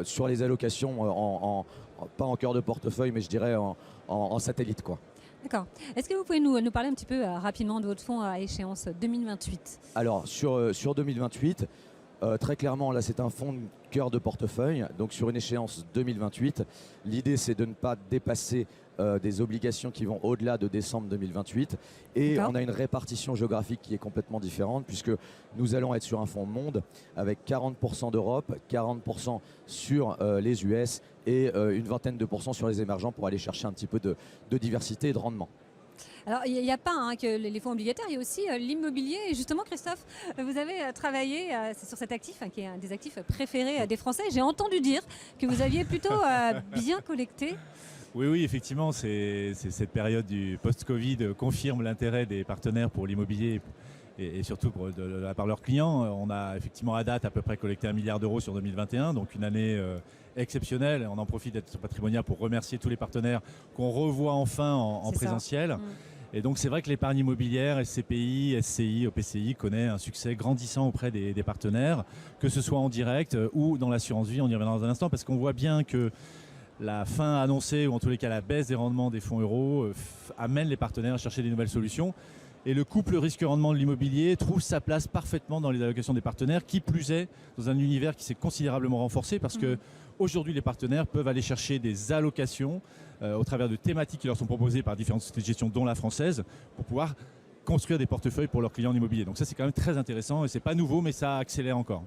K: sur les allocations, pas en cœur de portefeuille, mais je dirais en satellite, quoi.
H: D'accord. Est-ce que vous pouvez nous parler un petit peu rapidement de votre fonds à échéance 2028?
K: Alors, sur 2028, très clairement, là, c'est un fonds de cœur de portefeuille, donc sur une échéance 2028. L'idée, c'est de ne pas dépasser des obligations qui vont au-delà de décembre 2028. Et on a une répartition géographique qui est complètement différente, puisque nous allons être sur un fonds monde avec 40% d'Europe, 40% sur les US et une vingtaine de pourcents sur les émergents pour aller chercher un petit peu de diversité et de rendement.
H: Alors, il n'y a pas que les fonds obligataires, il y a aussi l'immobilier. Et justement, Christophe, vous avez travaillé sur cet actif, qui est un des actifs préférés des Français. J'ai entendu dire que vous aviez plutôt bien collecté.
L: Oui, effectivement, c'est cette période du post-Covid confirme l'intérêt des partenaires pour l'immobilier et surtout de la part de leurs clients. On a effectivement à date à peu près collecté 1 milliard d'euros sur 2021, donc une année exceptionnelle. On en profite d'être sur Patrimonia pour remercier tous les partenaires qu'on revoit enfin en présentiel. Et donc c'est vrai que l'épargne immobilière, SCPI, SCI, OPCI connaît un succès grandissant auprès des partenaires, que ce soit en direct ou dans l'assurance vie, on y reviendra dans un instant, parce qu'on voit bien que la fin annoncée, ou en tous les cas la baisse des rendements des fonds euros, amène les partenaires à chercher des nouvelles solutions. Et le couple risque-rendement de l'immobilier trouve sa place parfaitement dans les allocations des partenaires, qui plus est dans un univers qui s'est considérablement renforcé, parce que aujourd'hui les partenaires peuvent aller chercher des allocations au travers de thématiques qui leur sont proposées par différentes sociétés de gestion, dont la française, pour pouvoir construire des portefeuilles pour leurs clients en immobilier. Donc ça, c'est quand même très intéressant et c'est pas nouveau, mais ça accélère encore.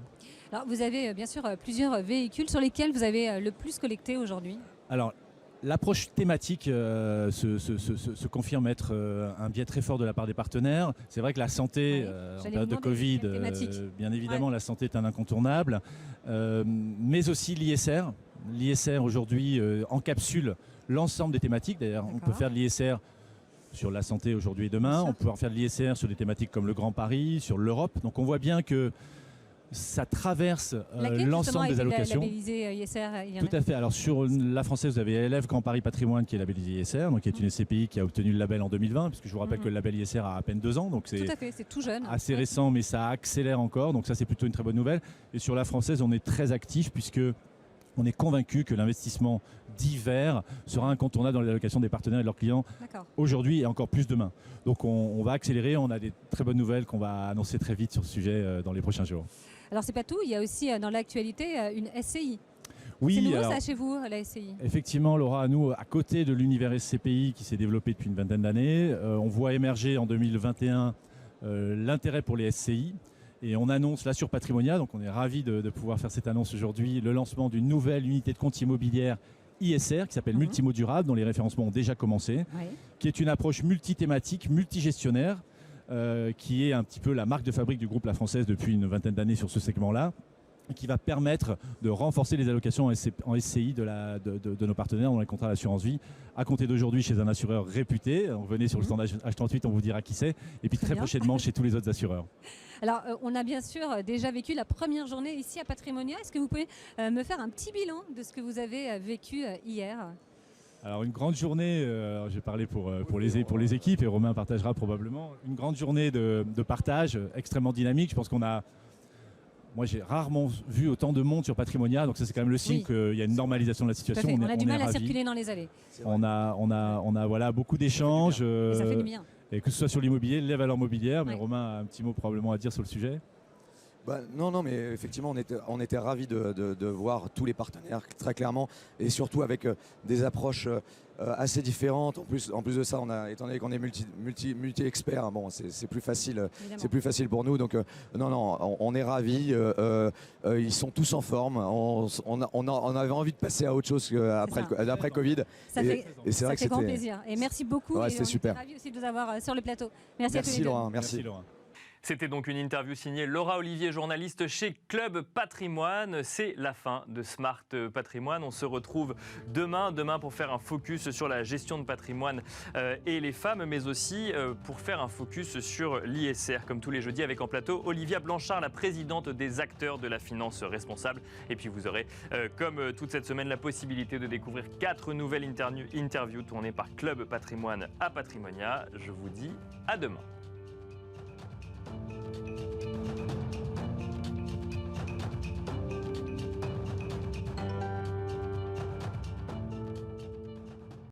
H: Alors vous avez bien sûr plusieurs véhicules sur lesquels vous avez le plus collecté aujourd'hui.
L: Alors l'approche thématique se confirme être un biais très fort de la part des partenaires. C'est vrai que la santé, en période de Covid, bien évidemment, la santé est un incontournable, mais aussi l'ISR. L'ISR aujourd'hui encapsule l'ensemble des thématiques. D'ailleurs, on peut faire de l'ISR sur la santé aujourd'hui et demain. On peut en faire de l'ISR sur des thématiques comme le Grand Paris, sur l'Europe. Donc on voit bien que ça traverse l'ensemble des allocations.
H: Labellisé ISR, il y en a.
L: Tout à fait. Alors sur la française, vous avez LF Grand Paris Patrimoine qui est labellisé ISR, donc qui est une SCPI qui a obtenu le label en 2020, puisque je vous rappelle que le label ISR a à peine 2 ans, donc c'est
H: tout à fait, c'est tout jeune.
L: Assez récent, mais ça accélère encore. Donc ça, c'est plutôt une très bonne nouvelle. Et sur la française, on est très actif puisque on est convaincu que l'investissement divers sera incontournable dans les allocations des partenaires et de leurs clients aujourd'hui et encore plus demain. Donc on va accélérer, on a des très bonnes nouvelles qu'on va annoncer très vite sur ce sujet dans les prochains jours. Alors
H: c'est pas tout, il y a aussi dans l'actualité une SCI.
L: Oui,
H: c'est nouveau ça chez vous, la SCI?
L: Effectivement, Laura, nous, à côté de l'univers SCPI qui s'est développé depuis une vingtaine d'années, on voit émerger en 2021 l'intérêt pour les SCI. Et on annonce là sur Patrimonia, donc on est ravis de pouvoir faire cette annonce aujourd'hui, le lancement d'une nouvelle unité de compte immobilière ISR qui s'appelle Multimo Durable, dont les référencements ont déjà commencé, qui est une approche multithématique, multigestionnaire, qui est un petit peu la marque de fabrique du groupe La Française depuis une vingtaine d'années sur ce segment-là, et qui va permettre de renforcer les allocations en SCI de nos partenaires dans les contrats d'assurance vie, à compter d'aujourd'hui chez un assureur réputé. Venez sur le stand H38, on vous dira qui c'est, et puis très prochainement chez tous les autres assureurs.
H: Alors, on a bien sûr déjà vécu la première journée ici à Patrimonia. Est-ce que vous pouvez me faire un petit bilan de ce que vous avez vécu hier ?
L: Alors une grande journée, j'ai parlé pour les équipes et Romain partagera probablement, une grande journée de partage extrêmement dynamique. Je pense moi, j'ai rarement vu autant de monde sur Patrimonia, donc ça c'est quand même le signe qu'il y a une normalisation de la situation.
H: On a du mal à circuler dans les allées.
L: On a voilà, beaucoup d'échanges.
H: Et ça fait du bien.
L: Et que ce soit sur l'immobilier, les valeurs mobilières, mais Romain a un petit mot probablement à dire sur le sujet.
K: Non, mais effectivement, on était ravis de voir tous les partenaires, très clairement, et surtout avec des approches assez différentes. En plus de ça, étant donné qu'on est multi-experts, bon, c'est plus facile, pour nous. Donc, on est ravis. Ils sont tous en forme. On avait envie de passer à autre chose après Covid.
H: Ça fait grand plaisir. Et merci beaucoup.
K: Ouais, c'était super.
H: Ravis aussi de vous avoir sur le plateau. Merci à tous les deux.
K: Laurent, merci.
A: C'était donc une interview signée Laura Olivier, journaliste chez Club Patrimoine. C'est la fin de Smart Patrimoine. On se retrouve demain pour faire un focus sur la gestion de patrimoine et les femmes, mais aussi pour faire un focus sur l'ISR, comme tous les jeudis, avec en plateau Olivia Blanchard, la présidente des acteurs de la finance responsable. Et puis vous aurez, comme toute cette semaine, la possibilité de découvrir 4 nouvelles interviews tournées par Club Patrimoine à Patrimonia. Je vous dis à demain.